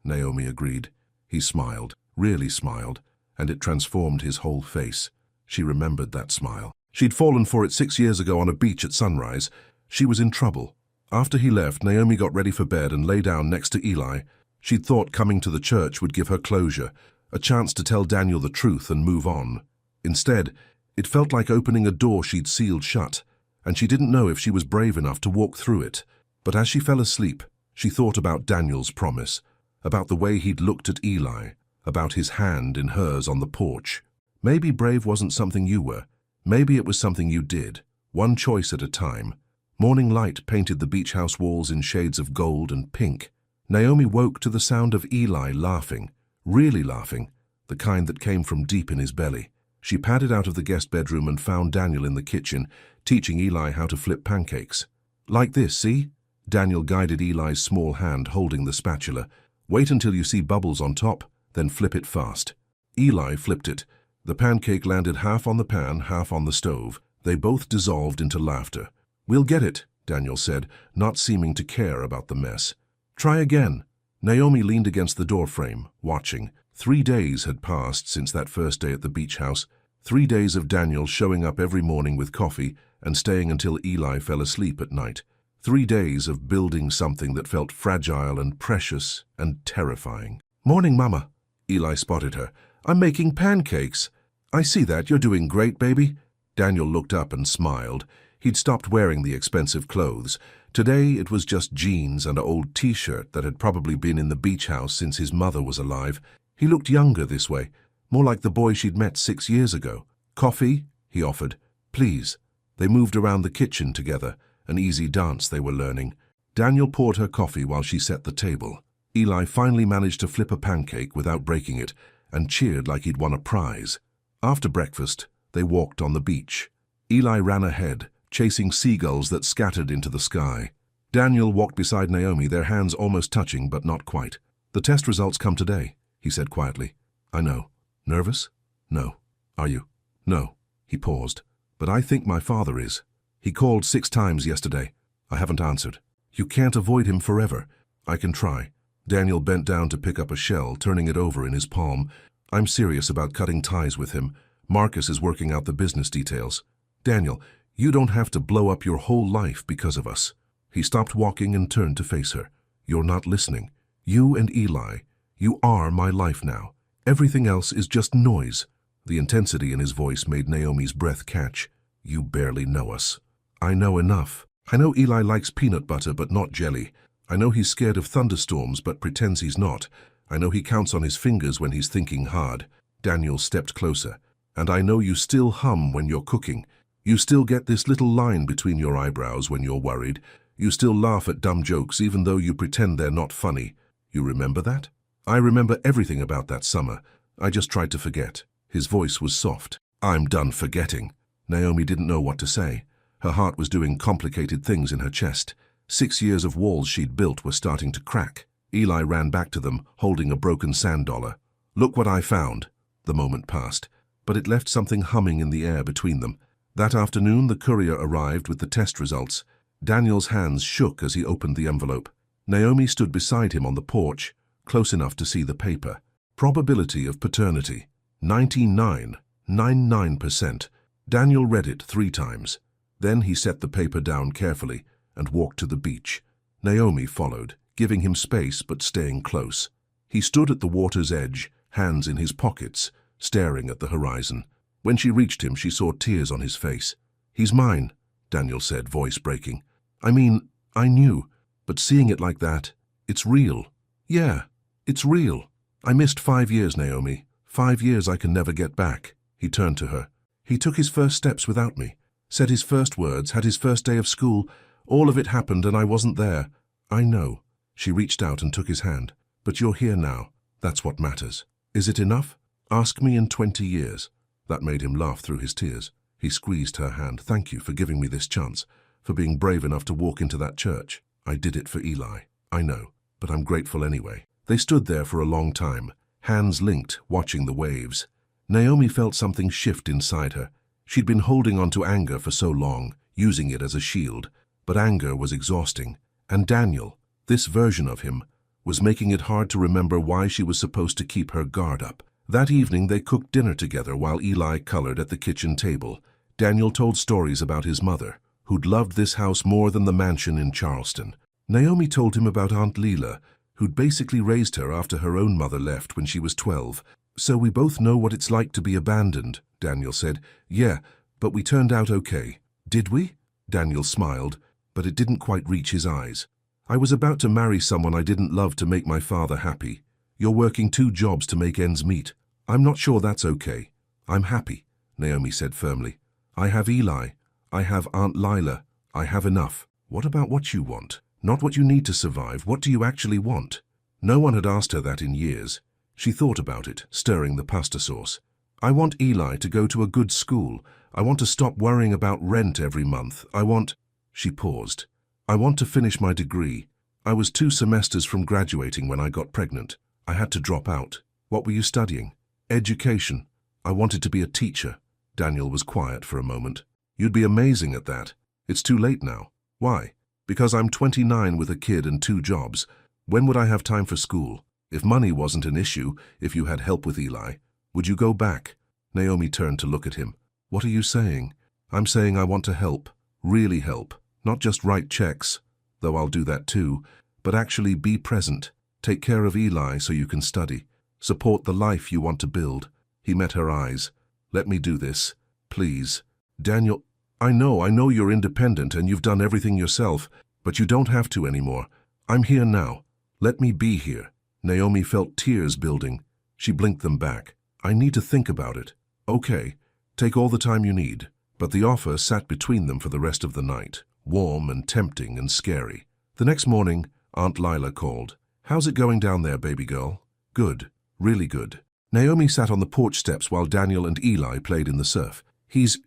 Naomi agreed. He smiled, really smiled, and it transformed his whole face. She remembered that smile. She'd fallen for it 6 years ago on a beach at sunrise. She was in trouble. After he left, Naomi got ready for bed and lay down next to Eli. She'd thought coming to the church would give her closure, a chance to tell Daniel the truth and move on. Instead, it felt like opening a door she'd sealed shut, and she didn't know if she was brave enough to walk through it. But as she fell asleep, she thought about Daniel's promise, about the way he'd looked at Eli, about his hand in hers on the porch. Maybe brave wasn't something you were. Maybe it was something you did, one choice at a time. Morning light painted the beach house walls in shades of gold and pink. Naomi woke to the sound of Eli laughing, really laughing, the kind that came from deep in his belly. She padded out of the guest bedroom and found Daniel in the kitchen, teaching Eli how to flip pancakes. Like this, see? Daniel guided Eli's small hand holding the spatula. Wait until you see bubbles on top, then flip it fast. Eli flipped it. The pancake landed half on the pan, half on the stove. They both dissolved into laughter. We'll get it, Daniel said, not seeming to care about the mess. Try again. Naomi leaned against the doorframe, watching. 3 days had passed since that first day at the beach house. 3 days of Daniel showing up every morning with coffee and staying until Eli fell asleep at night. 3 days of building something that felt fragile and precious and terrifying. Morning, Mama. Eli spotted her. I'm making pancakes. I see that. You're doing great, baby. Daniel looked up and smiled. He'd stopped wearing the expensive clothes. Today it was just jeans and an old t-shirt that had probably been in the beach house since his mother was alive. He looked younger this way, more like the boy she'd met 6 years ago. Coffee? He offered. Please. They moved around the kitchen together, an easy dance they were learning. Daniel poured her coffee while she set the table. Eli finally managed to flip a pancake without breaking it and cheered like he'd won a prize. After breakfast, they walked on the beach. Eli ran ahead, chasing seagulls that scattered into the sky. Daniel walked beside Naomi, their hands almost touching, but not quite. The test results come today, he said quietly. I know. Nervous? No. Are you? No. He paused. But I think my father is. He called 6 times yesterday. I haven't answered. You can't avoid him forever. I can try. Daniel bent down to pick up a shell, turning it over in his palm. I'm serious about cutting ties with him. Marcus is working out the business details. Daniel, you don't have to blow up your whole life because of us. He stopped walking and turned to face her. You're not listening. You and Eli, you are my life now. Everything else is just noise. The intensity in his voice made Naomi's breath catch. You barely know us. I know enough. I know Eli likes peanut butter but not jelly. I know he's scared of thunderstorms but pretends he's not. I know he counts on his fingers when he's thinking hard. Daniel stepped closer. And I know you still hum when you're cooking. You still get this little line between your eyebrows when you're worried. You still laugh at dumb jokes even though you pretend they're not funny. You remember that? I remember everything about that summer. I just tried to forget. His voice was soft. I'm done forgetting. Naomi didn't know what to say. Her heart was doing complicated things in her chest. 6 years of walls she'd built were starting to crack. Eli ran back to them, holding a broken sand dollar. Look what I found. The moment passed, but it left something humming in the air between them. That afternoon, the courier arrived with the test results. Daniel's hands shook as he opened the envelope. Naomi stood beside him on the porch, close enough to see the paper. Probability of paternity, 99.99%. Daniel read it 3 times. Then he set the paper down carefully and walked to the beach. Naomi followed, giving him space but staying close. He stood at the water's edge, hands in his pockets, staring at the horizon. When she reached him, she saw tears on his face. He's mine, Daniel said, voice breaking. I mean, I knew, but seeing it like that, it's real. Yeah, it's real. I missed 5 years, Naomi. 5 years I can never get back. He turned to her. He took his first steps without me, said his first words, had his first day of school. All of it happened and I wasn't there. I know. She reached out and took his hand. But you're here now. That's what matters. Is it enough? Ask me in 20 years. That made him laugh through his tears. He squeezed her hand. Thank you for giving me this chance, for being brave enough to walk into that church. I did it for Eli. I know, but I'm grateful anyway. They stood there for a long time, hands linked, watching the waves. Naomi felt something shift inside her. She'd been holding on to anger for so long, using it as a shield, but anger was exhausting. And Daniel, this version of him, was making it hard to remember why she was supposed to keep her guard up. That evening they cooked dinner together while Eli colored at the kitchen table. Daniel told stories about his mother, who'd loved this house more than the mansion in Charleston. Naomi told him about Aunt Leela, who'd basically raised her after her own mother left when she was 12. So we both know what it's like to be abandoned, Daniel said. Yeah, but we turned out okay. Did we? Daniel smiled, but it didn't quite reach his eyes. I was about to marry someone I didn't love to make my father happy. You're working 2 jobs to make ends meet. I'm not sure that's okay. I'm happy, Naomi said firmly. I have Eli. I have Aunt Lila. I have enough. What about what you want? Not what you need to survive. What do you actually want? No one had asked her that in years. She thought about it, stirring the pasta sauce. I want Eli to go to a good school. I want to stop worrying about rent every month. I want... She paused. I want to finish my degree. I was 2 semesters from graduating when I got pregnant. I had to drop out. What were you studying? Education. I wanted to be a teacher. Daniel was quiet for a moment. You'd be amazing at that. It's too late now. Why? Because I'm 29 with a kid and 2 jobs. When would I have time for school? If money wasn't an issue, if you had help with Eli, would you go back? Naomi turned to look at him. What are you saying? I'm saying I want to help. Really help. Not just write checks, though I'll do that too, but actually be present. Take care of Eli so you can study. Support the life you want to build. He met her eyes. Let me do this, please. Daniel, I know you're independent and you've done everything yourself, but you don't have to anymore. I'm here now. Let me be here. Naomi felt tears building. She blinked them back. I need to think about it. Okay, take all the time you need. But the offer sat between them for the rest of the night, warm and tempting and scary. The next morning, Aunt Lila called. How's it going down there, baby girl? Good, really good. Naomi sat on the porch steps while Daniel and Eli played in the surf. He's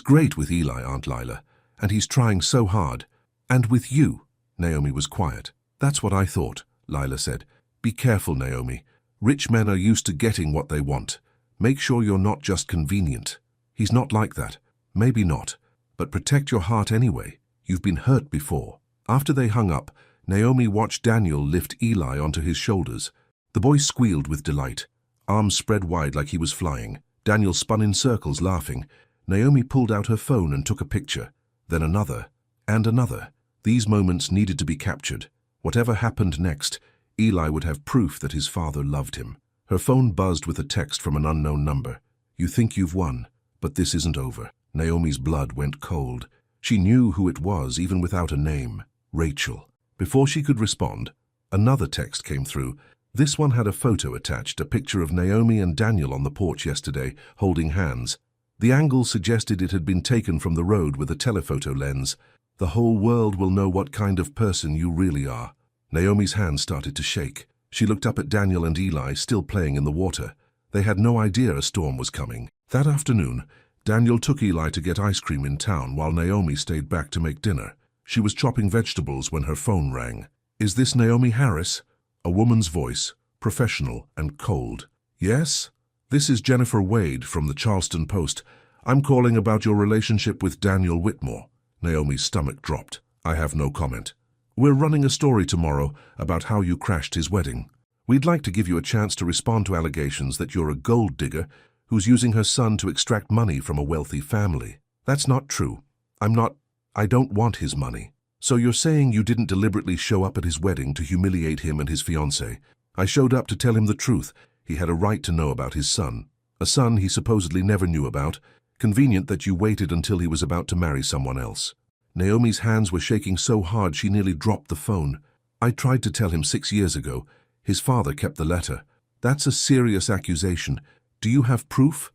great with Eli, Aunt Lila, and he's trying so hard. And with you. Naomi was quiet. That's what I thought, Lila said. Be careful, Naomi. Rich men are used to getting what they want. Make sure you're not just convenient. He's not like that. Maybe not. But protect your heart anyway. You've been hurt before. After they hung up, Naomi watched Daniel lift Eli onto his shoulders. The boy squealed with delight. Arms spread wide like he was flying. Daniel spun in circles, laughing. Naomi pulled out her phone and took a picture. Then another. And another. These moments needed to be captured. Whatever happened next, Eli would have proof that his father loved him. Her phone buzzed with a text from an unknown number. You think you've won, but this isn't over. Naomi's blood went cold. She knew who it was, even without a name. Rachel. Before she could respond, another text came through. This one had a photo attached, a picture of Naomi and Daniel on the porch yesterday, holding hands. The angle suggested it had been taken from the road with a telephoto lens. The whole world will know what kind of person you really are. Naomi's hands started to shake. She looked up at Daniel and Eli, still playing in the water. They had no idea a storm was coming. That afternoon, Daniel took Eli to get ice cream in town while Naomi stayed back to make dinner. She was chopping vegetables when her phone rang. Is this Naomi Harris? A woman's voice, professional and cold. Yes? This is Jennifer Wade from the Charleston Post. I'm calling about your relationship with Daniel Whitmore. Naomi's stomach dropped. I have no comment. We're running a story tomorrow about how you crashed his wedding. We'd like to give you a chance to respond to allegations that you're a gold digger who's using her son to extract money from a wealthy family. That's not true. I don't want his money. So you're saying you didn't deliberately show up at his wedding to humiliate him and his fiancée? I showed up to tell him the truth. He had a right to know about his son. A son he supposedly never knew about. Convenient that you waited until he was about to marry someone else. Naomi's hands were shaking so hard she nearly dropped the phone. I tried to tell him 6 years ago. His father kept the letter. That's a serious accusation. Do you have proof?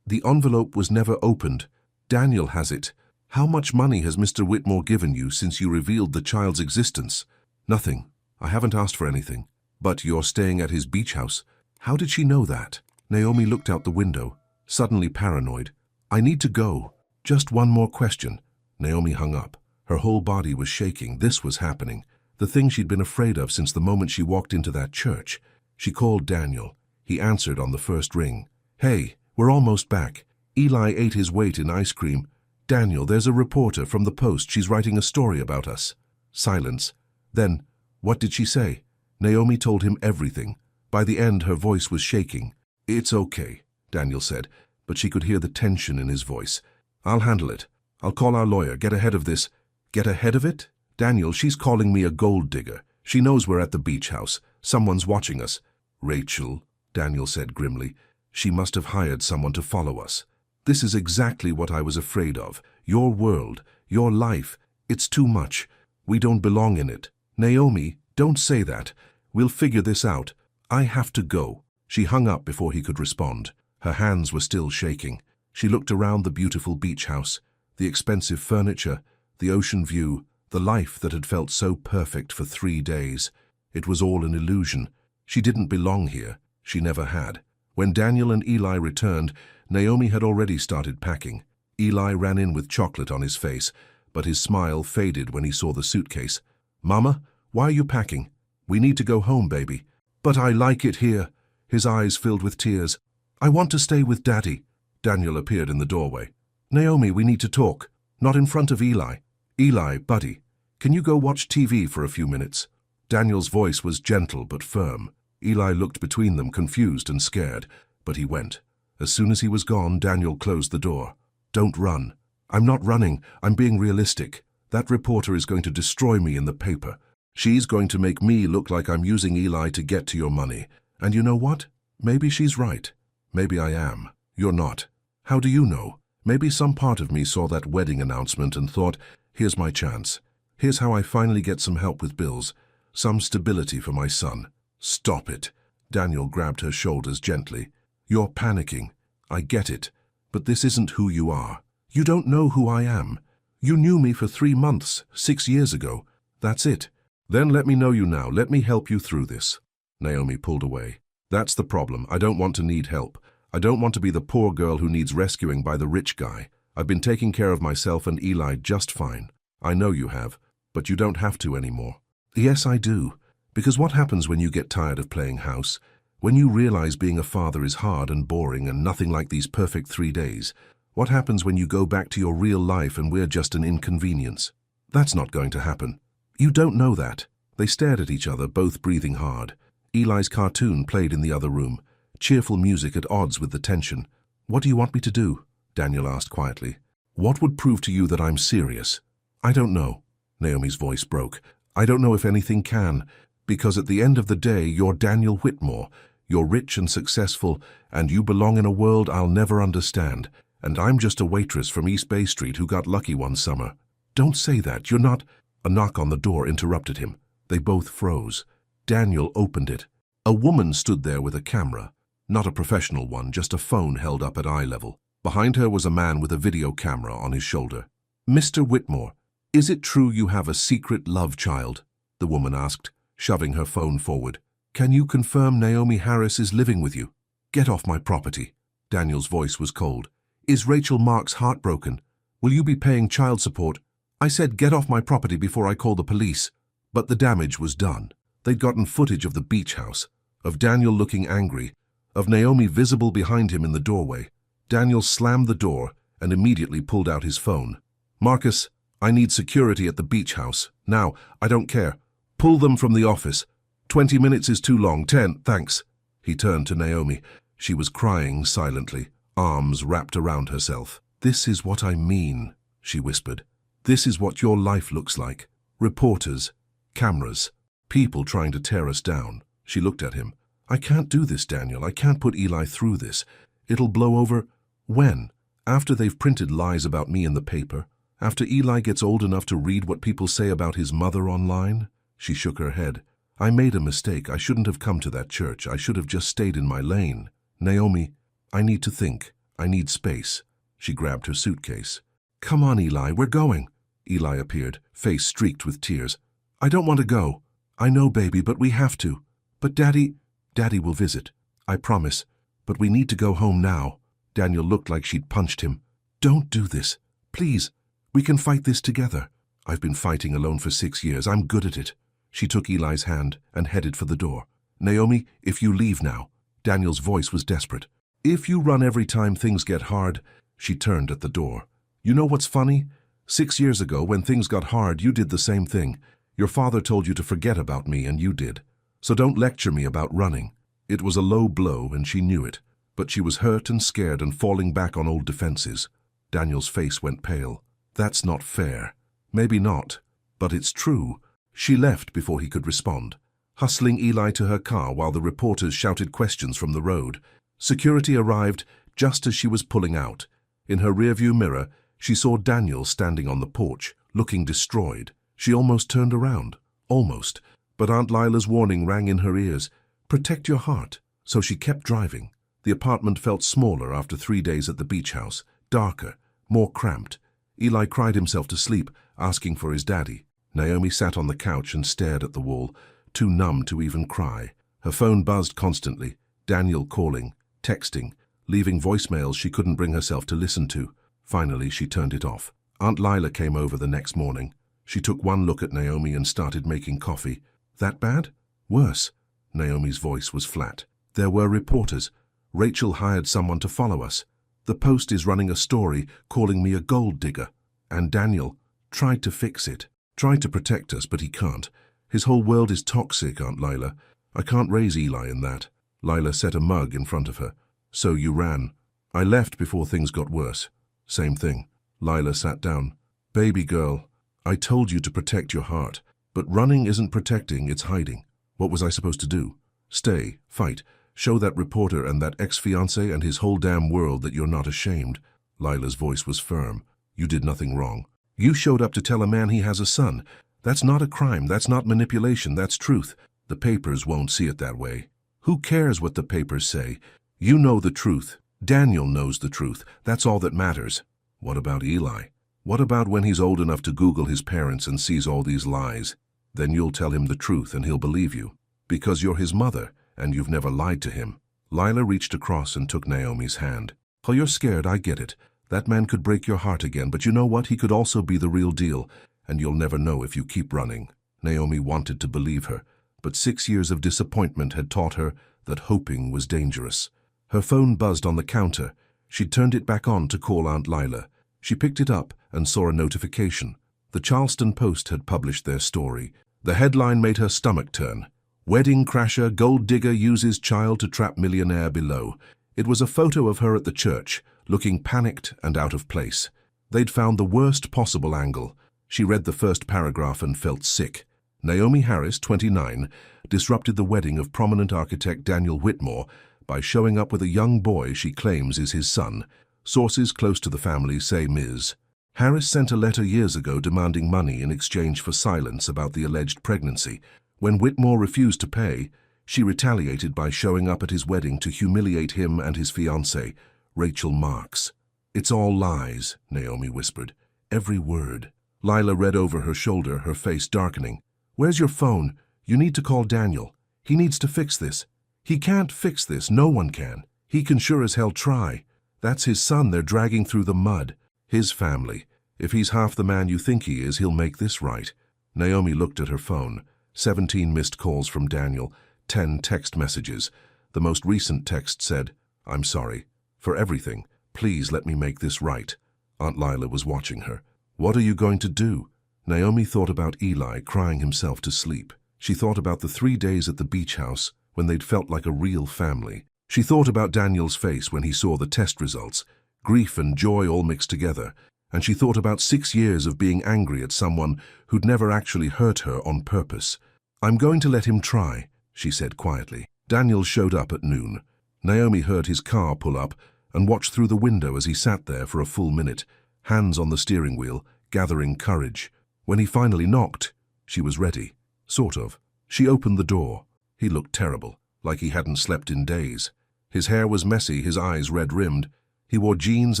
The envelope was never opened. Daniel has it. How much money has Mr. Whitmore given you since you revealed the child's existence? Nothing. I haven't asked for anything. But you're staying at his beach house. How did she know that? Naomi looked out the window, suddenly paranoid. I need to go. Just one more question. Naomi hung up. Her whole body was shaking. This was happening. The thing she'd been afraid of since the moment she walked into that church. She called Daniel. He answered on the first ring. Hey, we're almost back. Eli ate his weight in ice cream. Daniel, there's a reporter from the Post. She's writing a story about us. Silence. Then, what did she say? Naomi told him everything. By the end, her voice was shaking. It's okay, Daniel said, but she could hear the tension in his voice. I'll handle it. I'll call our lawyer. Get ahead of this. Get ahead of it? Daniel, she's calling me a gold digger. She knows we're at the beach house. Someone's watching us. Rachel, Daniel said grimly, she must have hired someone to follow us. This is exactly what I was afraid of. Your world, your life, it's too much. We don't belong in it. Naomi, don't say that. We'll figure this out. I have to go. She hung up before he could respond. Her hands were still shaking. She looked around the beautiful beach house, the expensive furniture, the ocean view, the life that had felt so perfect for 3 days. It was all an illusion. She didn't belong here. She never had. When Daniel and Eli returned, Naomi had already started packing. Eli ran in with chocolate on his face, but his smile faded when he saw the suitcase. Mama, why are you packing? We need to go home, baby. But I like it here. His eyes filled with tears. I want to stay with Daddy. Daniel appeared in the doorway. Naomi, we need to talk. Not in front of Eli. Eli, buddy, can you go watch TV for a few minutes? Daniel's voice was gentle but firm. Eli looked between them, confused and scared, but he went. As soon as he was gone, Daniel closed the door. Don't run. I'm not running. I'm being realistic. That reporter is going to destroy me in the paper. She's going to make me look like I'm using Eli to get to your money. And you know what? Maybe she's right. Maybe I am. You're not. How do you know? Maybe some part of me saw that wedding announcement and thought, here's my chance. Here's how I finally get some help with bills. Some stability for my son. Stop it. Daniel grabbed her shoulders gently. You're panicking. I get it. But this isn't who you are. You don't know who I am. You knew me for 3 months, 6 years ago. That's it. Then let me know you now. Let me help you through this. Naomi pulled away. That's the problem. I don't want to need help. I don't want to be the poor girl who needs rescuing by the rich guy. I've been taking care of myself and Eli just fine. I know you have, but you don't have to anymore. Yes, I do. Because what happens when you get tired of playing house? When you realize being a father is hard and boring and nothing like these perfect 3 days? What happens when you go back to your real life and we're just an inconvenience? That's not going to happen. You don't know that. They stared at each other, both breathing hard. Eli's cartoon played in the other room, cheerful music at odds with the tension. What do you want me to do? Daniel asked quietly. What would prove to you that I'm serious? I don't know. Naomi's voice broke. I don't know if anything can, because at the end of the day, you're Daniel Whitmore. You're rich and successful, and you belong in a world I'll never understand. And I'm just a waitress from East Bay Street who got lucky one summer. Don't say that. You're not... A knock on the door interrupted him. They both froze. Daniel opened it. A woman stood there with a camera. Not a professional one, just a phone held up at eye level. Behind her was a man with a video camera on his shoulder. Mr. Whitmore, is it true you have a secret love child? The woman asked, shoving her phone forward. Can you confirm Naomi Harris is living with you? Get off my property. Daniel's voice was cold. Is Rachel Marks heartbroken? Will you be paying child support? I said get off my property before I call the police. But the damage was done. They'd gotten footage of the beach house, of Daniel looking angry, of Naomi visible behind him in the doorway. Daniel slammed the door and immediately pulled out his phone. Marcus, I need security at the beach house. Now, I don't care. Pull them from the office. 20 minutes is too long. 10, thanks. He turned to Naomi. She was crying silently, arms wrapped around herself. This is what I mean, she whispered. This is what your life looks like. Reporters, cameras, people trying to tear us down. She looked at him. I can't do this, Daniel. I can't put Eli through this. It'll blow over. When? After they've printed lies about me in the paper? After Eli gets old enough to read what people say about his mother online? She shook her head. I made a mistake. I shouldn't have come to that church. I should have just stayed in my lane. Naomi, I need to think. I need space. She grabbed her suitcase. Come on, Eli, we're going. Eli appeared, face streaked with tears. I don't want to go. I know, baby, but we have to. But Daddy will visit. I promise. But we need to go home now. Daniel looked like she'd punched him. Don't do this. Please. We can fight this together. I've been fighting alone for 6 years. I'm good at it. She took Eli's hand and headed for the door. Naomi, if you leave now. Daniel's voice was desperate. If you run every time things get hard. She turned at the door. You know what's funny? 6 years ago, when things got hard, you did the same thing. Your father told you to forget about me, and you did. So don't lecture me about running. It was a low blow, and she knew it. But she was hurt and scared and falling back on old defenses. Daniel's face went pale. That's not fair. Maybe not. But it's true. She left before he could respond, hustling Eli to her car while the reporters shouted questions from the road. Security arrived just as she was pulling out. In her rearview mirror, she saw Daniel standing on the porch, looking destroyed. She almost turned around. Almost. But Aunt Lila's warning rang in her ears. Protect your heart. So she kept driving. The apartment felt smaller after 3 days at the beach house, darker, more cramped. Eli cried himself to sleep, asking for his daddy. Naomi sat on the couch and stared at the wall, too numb to even cry. Her phone buzzed constantly, Daniel calling, texting, leaving voicemails she couldn't bring herself to listen to. Finally, she turned it off. Aunt Lila came over the next morning. She took one look at Naomi and started making coffee. That bad? Worse. Naomi's voice was flat. There were reporters. Rachel hired someone to follow us. The Post is running a story calling me a gold digger. And Daniel tried to fix it. Tried to protect us, but he can't. His whole world is toxic, Aunt Lila. I can't raise Eli in that. Lila set a mug in front of her. So you ran. I left before things got worse. Same thing. Lila sat down. Baby girl, I told you to protect your heart. But running isn't protecting, it's hiding. What was I supposed to do? Stay, fight, show that reporter and that ex-fiancé and his whole damn world that you're not ashamed. Lila's voice was firm. You did nothing wrong. You showed up to tell a man he has a son. That's not a crime, that's not manipulation, that's truth. The papers won't see it that way. Who cares what the papers say? You know the truth. Daniel knows the truth. That's all that matters. What about Eli? What about when he's old enough to Google his parents and sees all these lies? Then you'll tell him the truth and he'll believe you. Because you're his mother and you've never lied to him. Lila reached across and took Naomi's hand. Oh, you're scared, I get it. That man could break your heart again, but you know what? He could also be the real deal, and you'll never know if you keep running. Naomi wanted to believe her, but 6 years of disappointment had taught her that hoping was dangerous. Her phone buzzed on the counter. She'd turned it back on to call Aunt Lila. She picked it up and saw a notification. The Charleston Post had published their story. The headline made her stomach turn. Wedding crasher, gold digger uses child to trap millionaire below. It was a photo of her at the church, looking panicked and out of place. They'd found the worst possible angle. She read the first paragraph and felt sick. Naomi Harris, 29, disrupted the wedding of prominent architect Daniel Whitmore by showing up with a young boy she claims is his son. Sources close to the family say Ms. Harris sent a letter years ago demanding money in exchange for silence about the alleged pregnancy. When Whitmore refused to pay, she retaliated by showing up at his wedding to humiliate him and his fiancée, Rachel Marks. It's all lies, Naomi whispered. Every word. Lila read over her shoulder, her face darkening. Where's your phone? You need to call Daniel. He needs to fix this. He can't fix this. No one can. He can sure as hell try. That's his son they're dragging through the mud. His family. If he's half the man you think he is, he'll make this right. Naomi looked at her phone. 17 missed calls from Daniel. 10 text messages. The most recent text said, I'm sorry. For everything. Please let me make this right. Aunt Lila was watching her. What are you going to do? Naomi thought about Eli crying himself to sleep. She thought about the 3 days at the beach house when they'd felt like a real family. She thought about Daniel's face when he saw the test results, grief and joy all mixed together. And she thought about 6 years of being angry at someone who'd never actually hurt her on purpose. I'm going to let him try, she said quietly. Daniel showed up at noon. Naomi heard his car pull up and watched through the window as he sat there for a full minute, hands on the steering wheel, gathering courage. When he finally knocked, she was ready. Sort of. She opened the door. He looked terrible, like he hadn't slept in days. His hair was messy, his eyes red-rimmed. He wore jeans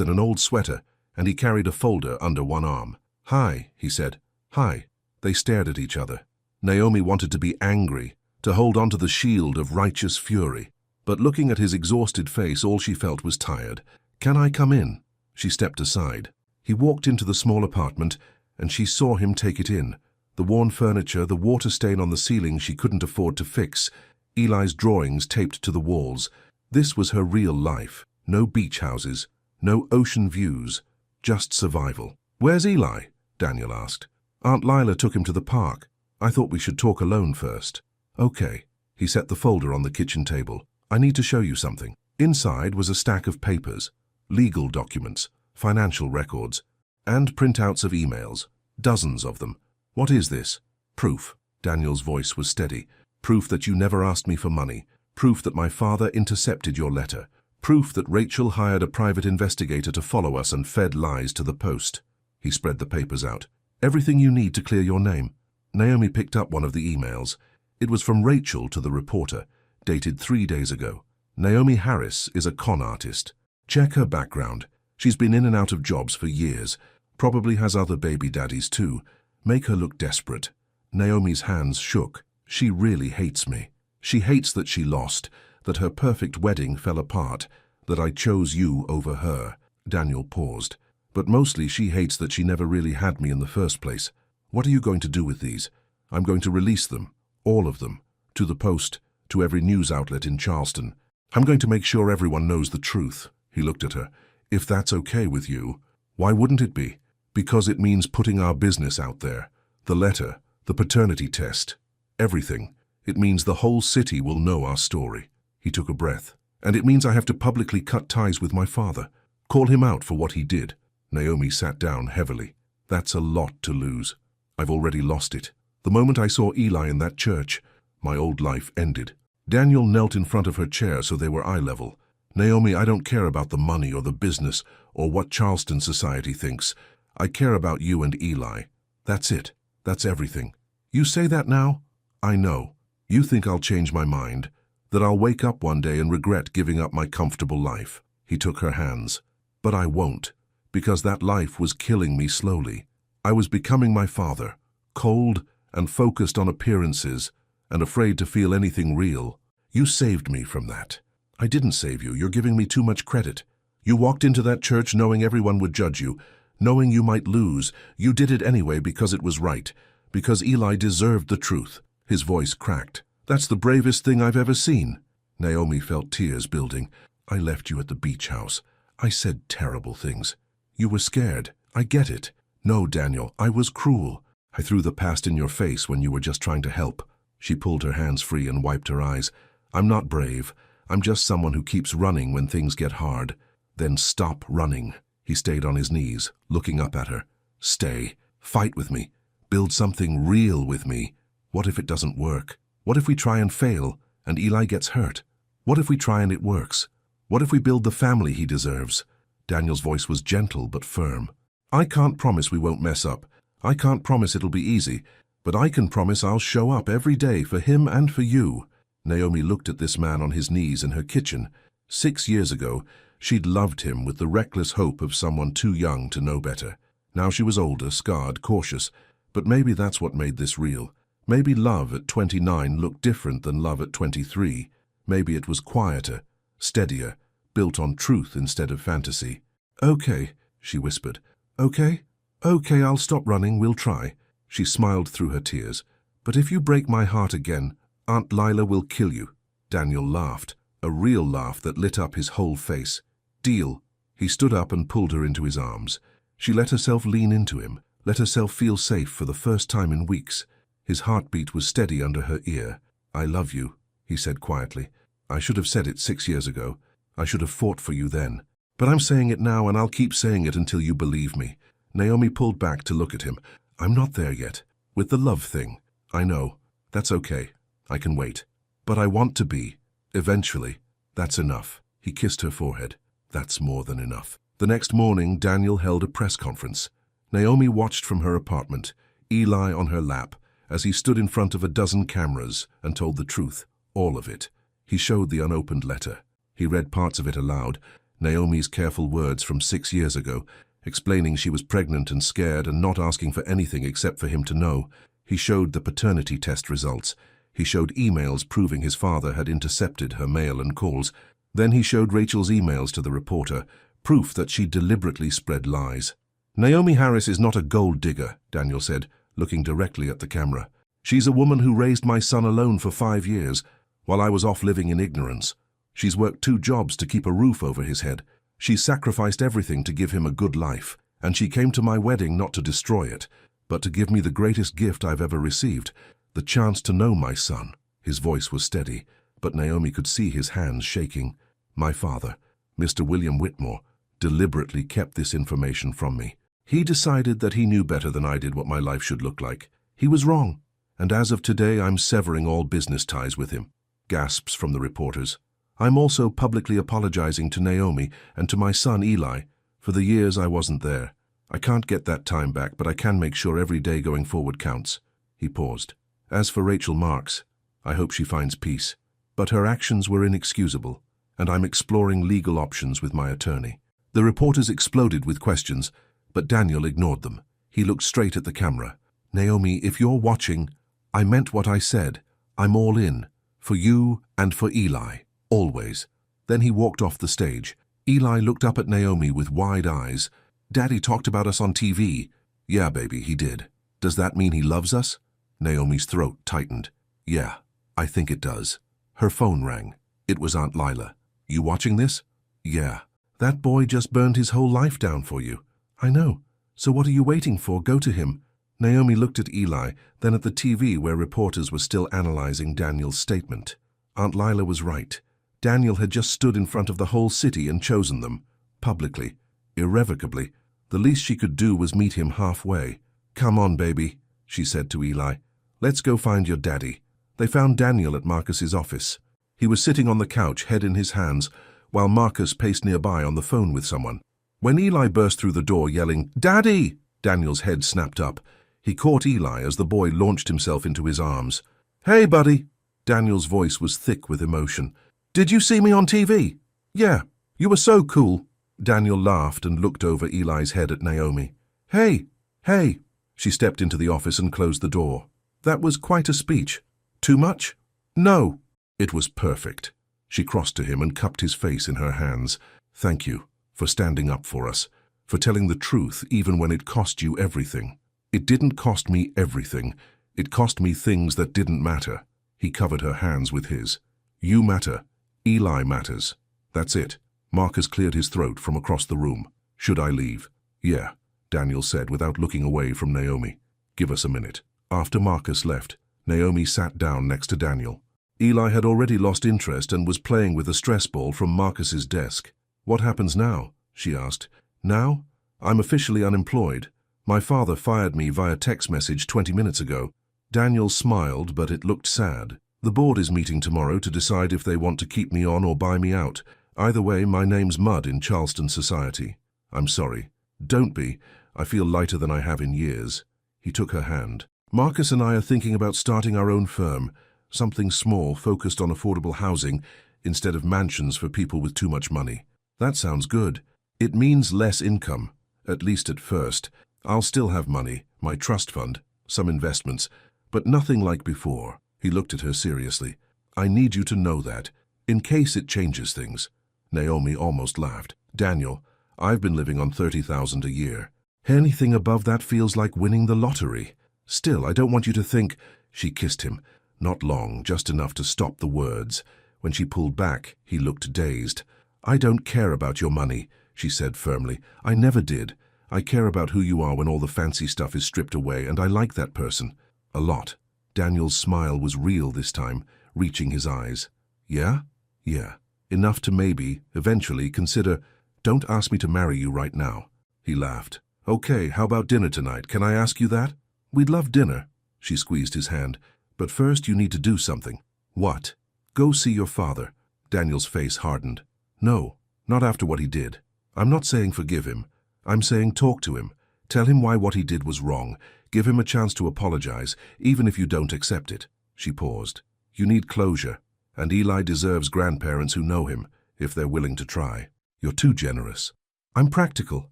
and an old sweater, and he carried a folder under one arm. "Hi," he said. "Hi." They stared at each other. Naomi wanted to be angry, to hold onto the shield of righteous fury. But looking at his exhausted face, all she felt was tired. "Can I come in?" She stepped aside. He walked into the small apartment, and she saw him take it in. The worn furniture, the water stain on the ceiling she couldn't afford to fix, Eli's drawings taped to the walls. This was her real life. No beach houses, no ocean views, just survival. "Where's Eli?" Daniel asked. "Aunt Lila took him to the park. I thought we should talk alone first." "Okay." He set the folder on the kitchen table. "I need to show you something." Inside was a stack of papers, legal documents, financial records, and printouts of emails, dozens of them. "What is this?" "Proof." Daniel's voice was steady. "Proof that you never asked me for money. Proof that my father intercepted your letter. Proof that Rachel hired a private investigator to follow us and fed lies to the Post." He spread the papers out. "Everything you need to clear your name." Naomi picked up one of the emails. It was from Rachel to the reporter, dated 3 days ago. "Naomi Harris is a con artist. Check her background. She's been in and out of jobs for years. Probably has other baby daddies too. Make her look desperate." Naomi's hands shook. "She really hates me. She hates that she lost, that her perfect wedding fell apart, that I chose you over her." Daniel paused. "But mostly she hates that she never really had me in the first place. What are you going to do with these?" "I'm going to release them, all of them, to the Post, to every news outlet in Charleston. I'm going to make sure everyone knows the truth." He looked at her. "If that's okay with you." "Why wouldn't it be?" "Because it means putting our business out there. The letter, the paternity test, everything. It means the whole city will know our story." He took a breath. "And it means I have to publicly cut ties with my father, call him out for what he did." Naomi sat down heavily. "That's a lot to lose. I've already lost it. The moment I saw Eli in that church, my old life ended." Daniel knelt in front of her chair so they were eye level. "Naomi, I don't care about the money or the business or what Charleston society thinks. I care about you and Eli. That's it. That's everything." "You say that now?" "I know. You think I'll change my mind, that I'll wake up one day and regret giving up my comfortable life." He took her hands. "But I won't, because that life was killing me slowly. I was becoming my father, cold and focused on appearances and afraid to feel anything real. You saved me from that." "I didn't save you. You're giving me too much credit. You walked into that church knowing everyone would judge you, knowing you might lose. You did it anyway because it was right, because Eli deserved the truth." His voice cracked. "That's the bravest thing I've ever seen." Naomi felt tears building. "I left you at the beach house. I said terrible things. You were scared. I get it. No, Daniel, I was cruel. I threw the past in your face when you were just trying to help." She pulled her hands free and wiped her eyes. "I'm not brave. I'm just someone who keeps running when things get hard." "Then stop running." He stayed on his knees, looking up at her. "Stay. Fight with me. Build something real with me. What if it doesn't work? What if we try and fail, and Eli gets hurt? What if we try and it works? What if we build the family he deserves?" Daniel's voice was gentle but firm. "I can't promise we won't mess up. I can't promise it'll be easy, but I can promise I'll show up every day for him and for you." Naomi looked at this man on his knees in her kitchen. 6 years ago, she'd loved him with the reckless hope of someone too young to know better. Now she was older, scarred, cautious, but maybe that's what made this real. Maybe love at 29 looked different than love at 23. Maybe it was quieter, steadier, built on truth instead of fantasy. "Okay," she whispered. "Okay? Okay, I'll stop running, we'll try." She smiled through her tears. "But if you break my heart again, Aunt Lila will kill you." Daniel laughed, a real laugh that lit up his whole face. "Deal." He stood up and pulled her into his arms. She let herself lean into him, let herself feel safe for the first time in weeks. His heartbeat was steady under her ear. "I love you," he said quietly. "I should have said it 6 years ago. I should have fought for you then. But I'm saying it now, and I'll keep saying it until you believe me." Naomi pulled back to look at him. "I'm not there yet. With the love thing. I know. That's okay. I can wait. But I want to be. Eventually. That's enough." He kissed her forehead. "That's more than enough." The next morning, Daniel held a press conference. Naomi watched from her apartment, Eli on her lap, as he stood in front of a dozen cameras and told the truth, all of it. He showed the unopened letter. He read parts of it aloud. Naomi's careful words from 6 years ago, explaining she was pregnant and scared and not asking for anything except for him to know. He showed the paternity test results. He showed emails proving his father had intercepted her mail and calls. Then he showed Rachel's emails to the reporter, proof that she deliberately spread lies. Naomi Harris is not a gold digger, Daniel said, looking directly at the camera. She's a woman who raised my son alone for 5 years, while I was off living in ignorance. She's worked 2 jobs to keep a roof over his head. She's sacrificed everything to give him a good life, and she came to my wedding not to destroy it, but to give me the greatest gift I've ever received, the chance to know my son. His voice was steady, but Naomi could see his hands shaking. My father, Mr. William Whitmore, deliberately kept this information from me. He decided that he knew better than I did what my life should look like. He was wrong, and as of today I'm severing all business ties with him. Gasps from the reporters. I'm also publicly apologizing to Naomi and to my son Eli for the years I wasn't there. I can't get that time back, but I can make sure every day going forward counts. He paused. As for Rachel Marks, I hope she finds peace. But her actions were inexcusable, and I'm exploring legal options with my attorney. The reporters exploded with questions, but Daniel ignored them. He looked straight at the camera. Naomi, if you're watching, I meant what I said. I'm all in. For you and for Eli. Always. Then he walked off the stage. Eli looked up at Naomi with wide eyes. Daddy talked about us on TV. Yeah, baby, he did. Does that mean he loves us? Naomi's throat tightened. Yeah, I think it does. Her phone rang. It was Aunt Lila. You watching this? Yeah. That boy just burned his whole life down for you. I know. So what are you waiting for? Go to him. Naomi looked at Eli, then at the TV where reporters were still analyzing Daniel's statement. Aunt Lila was right. Daniel had just stood in front of the whole city and chosen them. Publicly. Irrevocably. The least she could do was meet him halfway. Come on, baby, she said to Eli. Let's go find your daddy. They found Daniel at Marcus's office. He was sitting on the couch, head in his hands, while Marcus paced nearby on the phone with someone. When Eli burst through the door yelling, "Daddy!" Daniel's head snapped up. He caught Eli as the boy launched himself into his arms. "Hey, buddy!" Daniel's voice was thick with emotion. "Did you see me on TV?" "Yeah, you were so cool." Daniel laughed and looked over Eli's head at Naomi. "Hey, hey." She stepped into the office and closed the door. "That was quite a speech. Too much?" "No." It was perfect. She crossed to him and cupped his face in her hands. "Thank you for standing up for us, for telling the truth even when it cost you everything." "It didn't cost me everything. It cost me things that didn't matter." He covered her hands with his. "You matter. Eli matters. That's it." Marcus cleared his throat from across the room. "Should I leave?" "Yeah," Daniel said without looking away from Naomi. "Give us a minute." After Marcus left, Naomi sat down next to Daniel. Eli had already lost interest and was playing with a stress ball from Marcus's desk. "What happens now?" she asked. "Now? I'm officially unemployed. My father fired me via text message 20 minutes ago." Daniel smiled, but it looked sad. "The board is meeting tomorrow to decide if they want to keep me on or buy me out. Either way, my name's mud in Charleston society." "I'm sorry." "Don't be. I feel lighter than I have in years." He took her hand. "Marcus and I are thinking about starting our own firm, something small focused on affordable housing instead of mansions for people with too much money." "That sounds good. It means less income, at least at first. I'll still have money, my trust fund, some investments, but nothing like before." He looked at her seriously. "I need you to know that, in case it changes things." Naomi almost laughed. "Daniel, I've been living on $30,000 a year. Anything above that feels like winning the lottery. Still, I don't want you to think—" She kissed him. Not long, just enough to stop the words. When she pulled back, he looked dazed. "I don't care about your money," she said firmly. "I never did. I care about who you are when all the fancy stuff is stripped away, and I like that person. A lot." Daniel's smile was real this time, reaching his eyes. "Yeah? Yeah. Enough to maybe, eventually, consider—" "Don't ask me to marry you right now." He laughed. "Okay, how about dinner tonight? Can I ask you that?" "We'd love dinner." She squeezed his hand. "But first you need to do something." "What?" "Go see your father." Daniel's face hardened. "No, not after what he did. I'm not saying forgive him. I'm saying talk to him. Tell him why what he did was wrong. Give him a chance to apologize, even if you don't accept it." She paused. "You need closure, and Eli deserves grandparents who know him, if they're willing to try." You're too generous. I'm practical.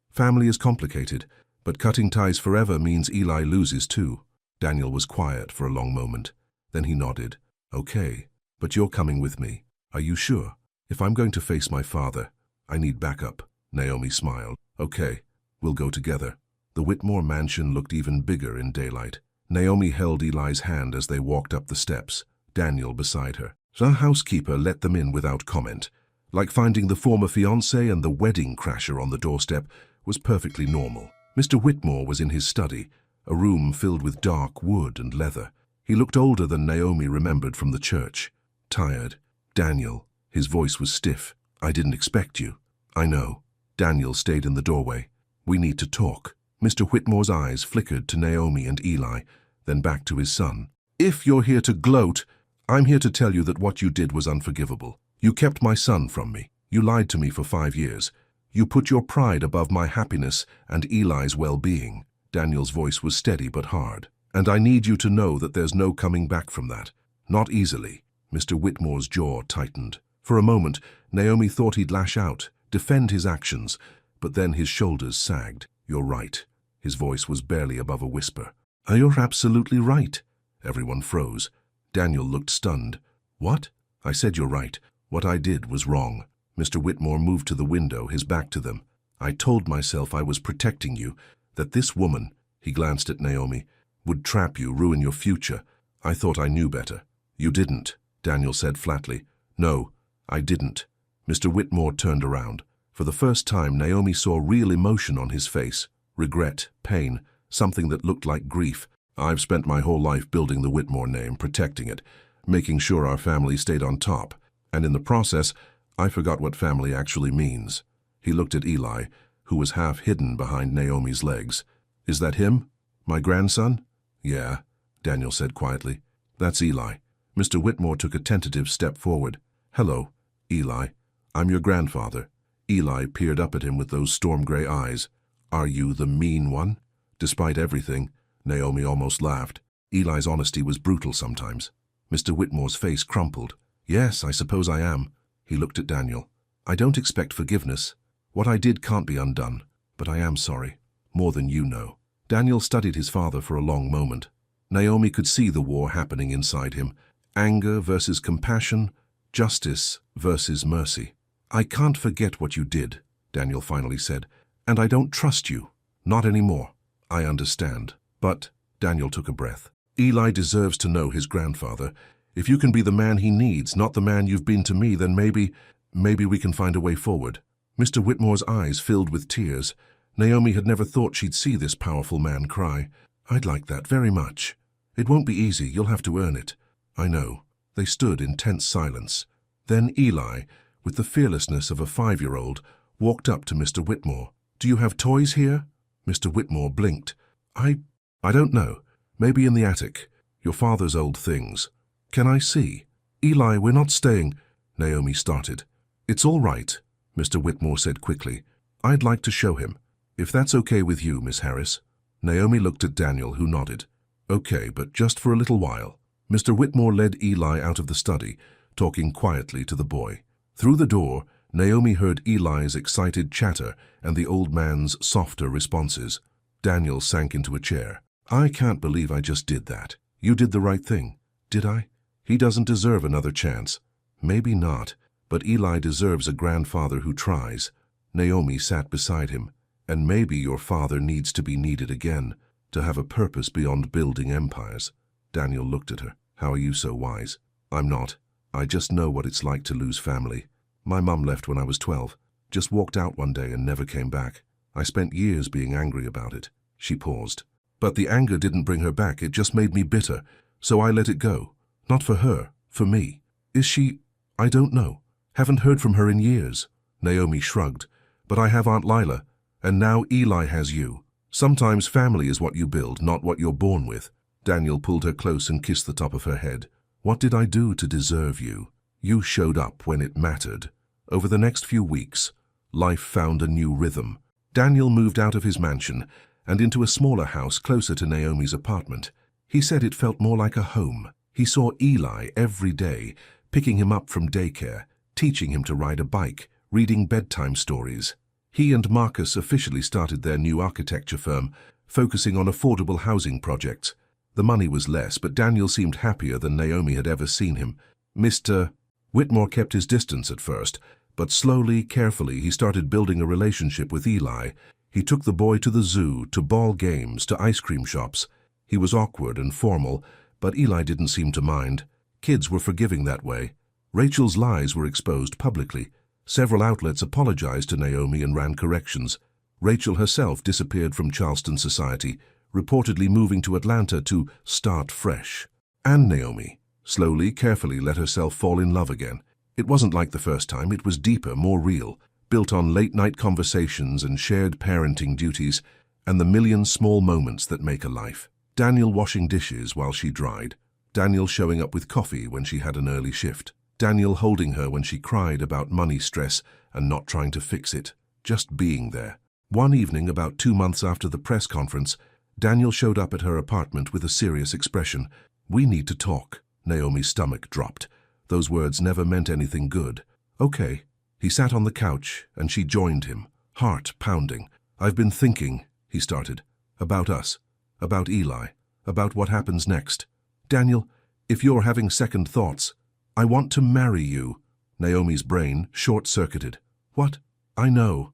Family is complicated, but cutting ties forever means Eli loses too. Daniel was quiet for a long moment. Then he nodded. Okay, but you're coming with me. Are you sure? If I'm going to face my father, I need backup. Naomi smiled. Okay, we'll go together. The Whitmore mansion looked even bigger in daylight. Naomi held Eli's hand as they walked up the steps, Daniel beside her. The housekeeper let them in without comment. Like finding the former fiancé and the wedding crasher on the doorstep was perfectly normal. Mr. Whitmore was in his study, a room filled with dark wood and leather. He looked older than Naomi remembered from the church. Tired. Daniel. His voice was stiff. I didn't expect you. I know. Daniel stayed in the doorway. We need to talk. Mr. Whitmore's eyes flickered to Naomi and Eli, then back to his son. If you're here to gloat, I'm here to tell you that what you did was unforgivable. You kept my son from me. You lied to me for 5 years. You put your pride above my happiness and Eli's well-being. Daniel's voice was steady but hard. And I need you to know that there's no coming back from that. Not easily. Mr. Whitmore's jaw tightened. For a moment, Naomi thought he'd lash out, defend his actions, but then his shoulders sagged. You're right. His voice was barely above a whisper. You're absolutely right. Everyone froze. Daniel looked stunned. What? I said you're right. What I did was wrong. Mr. Whitmore moved to the window, his back to them. I told myself I was protecting you, that this woman, he glanced at Naomi, would trap you, ruin your future. I thought I knew better. You didn't, Daniel said flatly. No, I didn't. Mr. Whitmore turned around. For the first time, Naomi saw real emotion on his face. Regret, pain, something that looked like grief. I've spent my whole life building the Whitmore name, protecting it, making sure our family stayed on top. And in the process, I forgot what family actually means. He looked at Eli, who was half hidden behind Naomi's legs. Is that him? My grandson? Yeah, Daniel said quietly. That's Eli. Mr. Whitmore took a tentative step forward. Hello, Eli. I'm your grandfather. Eli peered up at him with those storm-gray eyes. Are you the mean one? Despite everything, Naomi almost laughed. Eli's honesty was brutal sometimes. Mr. Whitmore's face crumpled. Yes, I suppose I am. He looked at Daniel. I don't expect forgiveness. What I did can't be undone, but I am sorry. More than you know. Daniel studied his father for a long moment. Naomi could see the war happening inside him. Anger versus compassion, justice versus mercy. I can't forget what you did, Daniel finally said, and I don't trust you. Not anymore. I understand. But, Daniel took a breath. Eli deserves to know his grandfather. If you can be the man he needs, not the man you've been to me, then maybe we can find a way forward. Mr. Whitmore's eyes filled with tears. Naomi had never thought she'd see this powerful man cry. I'd like that very much. It won't be easy, you'll have to earn it. I know. They stood in tense silence. Then Eli, with the fearlessness of a 5-year-old, walked up to Mr. Whitmore. Do you have toys here? Mr. Whitmore blinked. I don't know. Maybe in the attic. Your father's old things. Can I see? Eli, we're not staying. Naomi started. It's all right, Mr. Whitmore said quickly. I'd like to show him. If that's okay with you, Miss Harris. Naomi looked at Daniel, who nodded. Okay, but just for a little while. Mr. Whitmore led Eli out of the study, talking quietly to the boy. Through the door, Naomi heard Eli's excited chatter and the old man's softer responses. Daniel sank into a chair. I can't believe I just did that. You did the right thing. Did I? He doesn't deserve another chance. Maybe not, but Eli deserves a grandfather who tries. Naomi sat beside him. And maybe your father needs to be needed again, to have a purpose beyond building empires. Daniel looked at her. How are you so wise? I'm not. I just know what it's like to lose family. My mum left when I was 12, just walked out one day and never came back. I spent years being angry about it. She paused. But the anger didn't bring her back, it just made me bitter, so I let it go. Not for her, for me. Is she? I don't know. Haven't heard from her in years. Naomi shrugged. But I have Aunt Lila. And now Eli has you. Sometimes family is what you build, not what you're born with. Daniel pulled her close and kissed the top of her head. What did I do to deserve you? You showed up when it mattered. Over the next few weeks, life found a new rhythm. Daniel moved out of his mansion and into a smaller house closer to Naomi's apartment. He said it felt more like a home. He saw Eli every day, picking him up from daycare, teaching him to ride a bike, reading bedtime stories. He and Marcus officially started their new architecture firm, focusing on affordable housing projects. The money was less, but Daniel seemed happier than Naomi had ever seen him. Mr. Whitmore kept his distance at first, but slowly, carefully, he started building a relationship with Eli. He took the boy to the zoo, to ball games, to ice cream shops. He was awkward and formal, but Eli didn't seem to mind. Kids were forgiving that way. Rachel's lies were exposed publicly. Several outlets apologized to Naomi and ran corrections. Rachel herself disappeared from Charleston society, reportedly moving to Atlanta to start fresh. And Naomi, slowly, carefully let herself fall in love again. It wasn't like the first time, it was deeper, more real, built on late-night conversations and shared parenting duties, and the million small moments that make a life. Daniel washing dishes while she dried. Daniel showing up with coffee when she had an early shift. Daniel holding her when she cried about money stress and not trying to fix it, just being there. One evening, about 2 months after the press conference, Daniel showed up at her apartment with a serious expression. "We need to talk." Naomi's stomach dropped. Those words never meant anything good. "Okay." He sat on the couch, and she joined him, heart pounding. "I've been thinking," he started, "about us, about Eli, about what happens next. Daniel, if you're having second thoughts, I want to marry you." Naomi's brain short-circuited. "What? I know.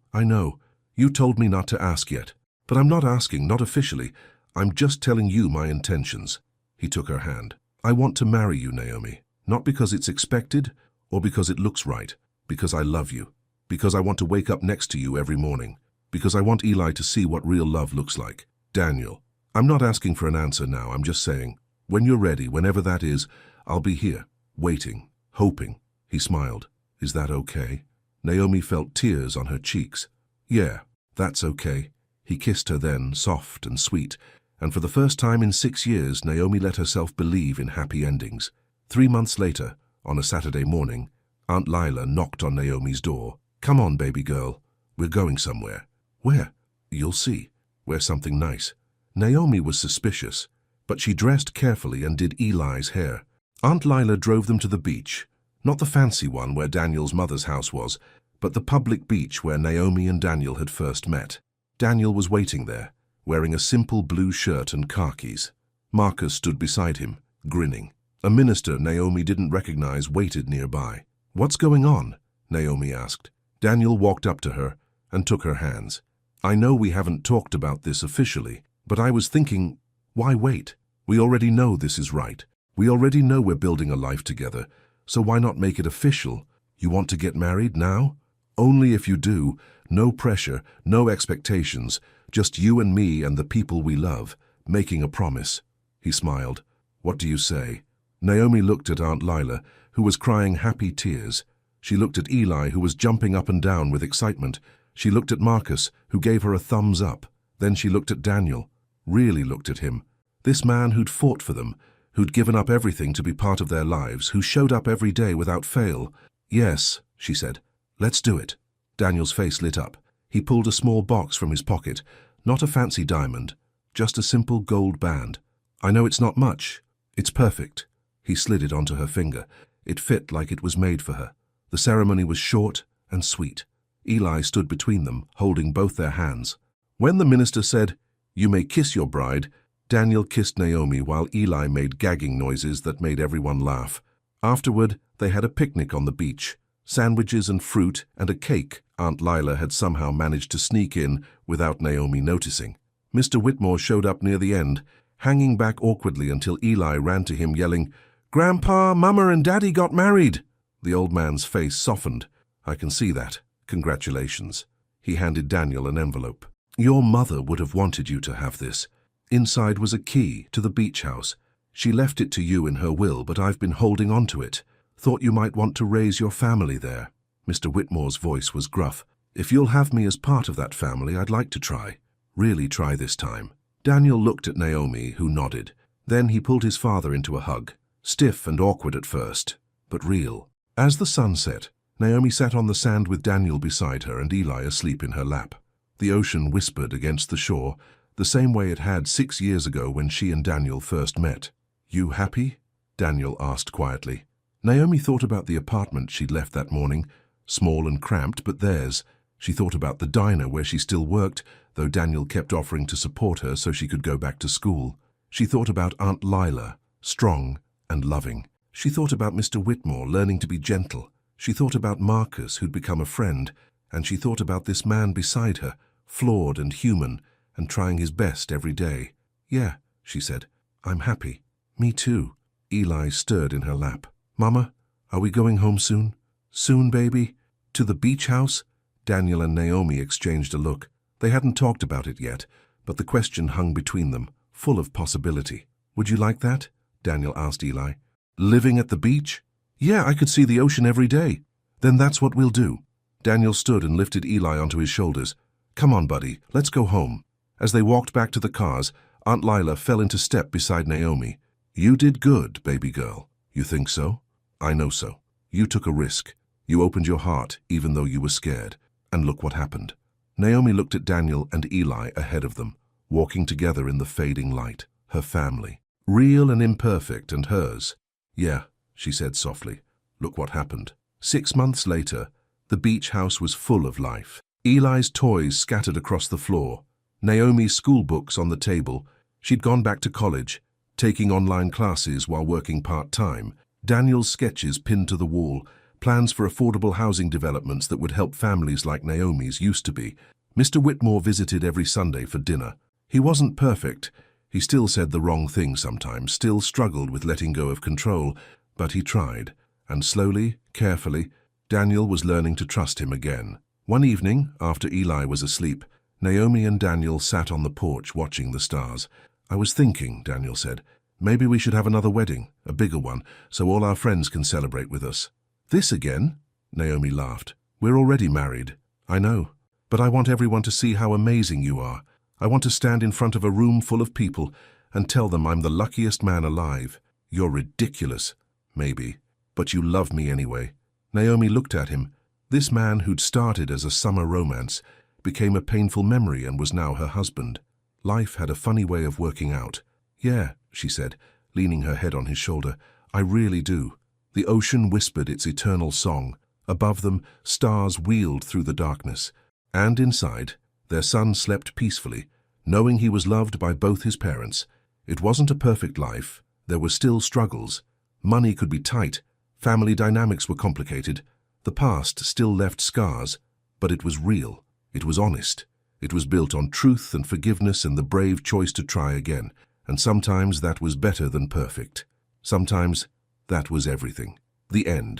You told me not to ask yet. But I'm not asking, not officially. I'm just telling you my intentions." He took her hand. "I want to marry you, Naomi. Not because it's expected or because it looks right. Because I love you. Because I want to wake up next to you every morning. Because I want Eli to see what real love looks like." "Daniel, I'm not asking for an answer now. I'm just saying, when you're ready, whenever that is, I'll be here, waiting, hoping." He smiled. "Is that okay?" Naomi felt tears on her cheeks. "Yeah, that's okay." He kissed her then, soft and sweet, and for the first time in 6 years, Naomi let herself believe in happy endings. 3 months later, on a Saturday morning, Aunt Lila knocked on Naomi's door. "Come on, baby girl. We're going somewhere." "Where?" "You'll see. Wear something nice." Naomi was suspicious, but she dressed carefully and did Eli's hair. Aunt Lila drove them to the beach, not the fancy one where Daniel's mother's house was, but the public beach where Naomi and Daniel had first met. Daniel was waiting there, wearing a simple blue shirt and khakis. Marcus stood beside him, grinning. A minister Naomi didn't recognize waited nearby. "What's going on?" Naomi asked. Daniel walked up to her and took her hands. "I know we haven't talked about this officially, but I was thinking, why wait? We already know this is right. We already know we're building a life together, so why not make it official? You want to get married now? Only if you do. No pressure, no expectations, just you and me and the people we love, making a promise." He smiled. "What do you say?" Naomi looked at Aunt Lila, who was crying happy tears. She looked at Eli, who was jumping up and down with excitement. She looked at Marcus, who gave her a thumbs up. Then she looked at Daniel, really looked at him. This man who'd fought for them, who'd given up everything to be part of their lives, who showed up every day without fail. "Yes," she said. "Let's do it." Daniel's face lit up. He pulled a small box from his pocket, not a fancy diamond, just a simple gold band. "I know it's not much. It's perfect." He slid it onto her finger. It fit like it was made for her. The ceremony was short and sweet. Eli stood between them, holding both their hands. When the minister said, "You may kiss your bride," Daniel kissed Naomi while Eli made gagging noises that made everyone laugh. Afterward, they had a picnic on the beach. Sandwiches and fruit and a cake Aunt Lila had somehow managed to sneak in without Naomi noticing. Mr. Whitmore showed up near the end, hanging back awkwardly until Eli ran to him yelling, "Grandpa, Mama and Daddy got married." The old man's face softened. "I can see that. Congratulations." He handed Daniel an envelope. "Your mother would have wanted you to have this." Inside was a key to the beach house. "She left it to you in her will, but I've been holding on to it. Thought you might want to raise your family there." Mr. Whitmore's voice was gruff. "If you'll have me as part of that family, I'd like to try. Really try this time." Daniel looked at Naomi, who nodded. Then he pulled his father into a hug. Stiff and awkward at first, but real. As the sun set, Naomi sat on the sand with Daniel beside her and Eli asleep in her lap. The ocean whispered against the shore, the same way it had 6 years ago when she and Daniel first met. "You happy?" Daniel asked quietly. Naomi thought about the apartment she'd left that morning, small and cramped, but theirs. She thought about the diner where she still worked, though Daniel kept offering to support her so she could go back to school. She thought about Aunt Lila, strong and loving. She thought about Mr. Whitmore learning to be gentle. She thought about Marcus, who'd become a friend, and she thought about this man beside her, flawed and human, and trying his best every day. "Yeah," she said, "I'm happy." "Me too." Eli stirred in her lap. "Mama, are we going home soon?" "Soon, baby? To the beach house?" Daniel and Naomi exchanged a look. They hadn't talked about it yet, but the question hung between them, full of possibility. "Would you like that?" Daniel asked Eli. "Living at the beach?" "Yeah, I could see the ocean every day." "Then that's what we'll do." Daniel stood and lifted Eli onto his shoulders. "Come on, buddy, let's go home." As they walked back to the cars, Aunt Lila fell into step beside Naomi. "You did good, baby girl." "You think so?" "I know so. You took a risk. You opened your heart, even though you were scared. And look what happened." Naomi looked at Daniel and Eli ahead of them, walking together in the fading light. Her family. Real and imperfect, and hers. "Yeah," she said softly. "Look what happened." 6 months later, the beach house was full of life. Eli's toys scattered across the floor. Naomi's school books on the table. She'd gone back to college, taking online classes while working part-time. Daniel's sketches pinned to the wall, plans for affordable housing developments that would help families like Naomi's used to be. Mr. Whitmore visited every Sunday for dinner. He wasn't perfect. He still said the wrong thing sometimes, still struggled with letting go of control, but he tried. And slowly, carefully, Daniel was learning to trust him again. One evening, after Eli was asleep, Naomi and Daniel sat on the porch watching the stars. "I was thinking," Daniel said, "maybe we should have another wedding, a bigger one, so all our friends can celebrate with us." "This again?" Naomi laughed. "We're already married." "I know, but I want everyone to see how amazing you are. I want to stand in front of a room full of people and tell them I'm the luckiest man alive." "You're ridiculous." "Maybe, but you love me anyway." Naomi looked at him. This man who'd started as a summer romance became a painful memory and was now her husband. Life had a funny way of working out. "Yeah," she said, leaning her head on his shoulder, "I really do." The ocean whispered its eternal song. Above them, stars wheeled through the darkness. And inside, their son slept peacefully, knowing he was loved by both his parents. It wasn't a perfect life. There were still struggles. Money could be tight. Family dynamics were complicated. The past still left scars, but it was real. It was honest. It was built on truth and forgiveness and the brave choice to try again. And sometimes that was better than perfect. Sometimes that was everything. The end.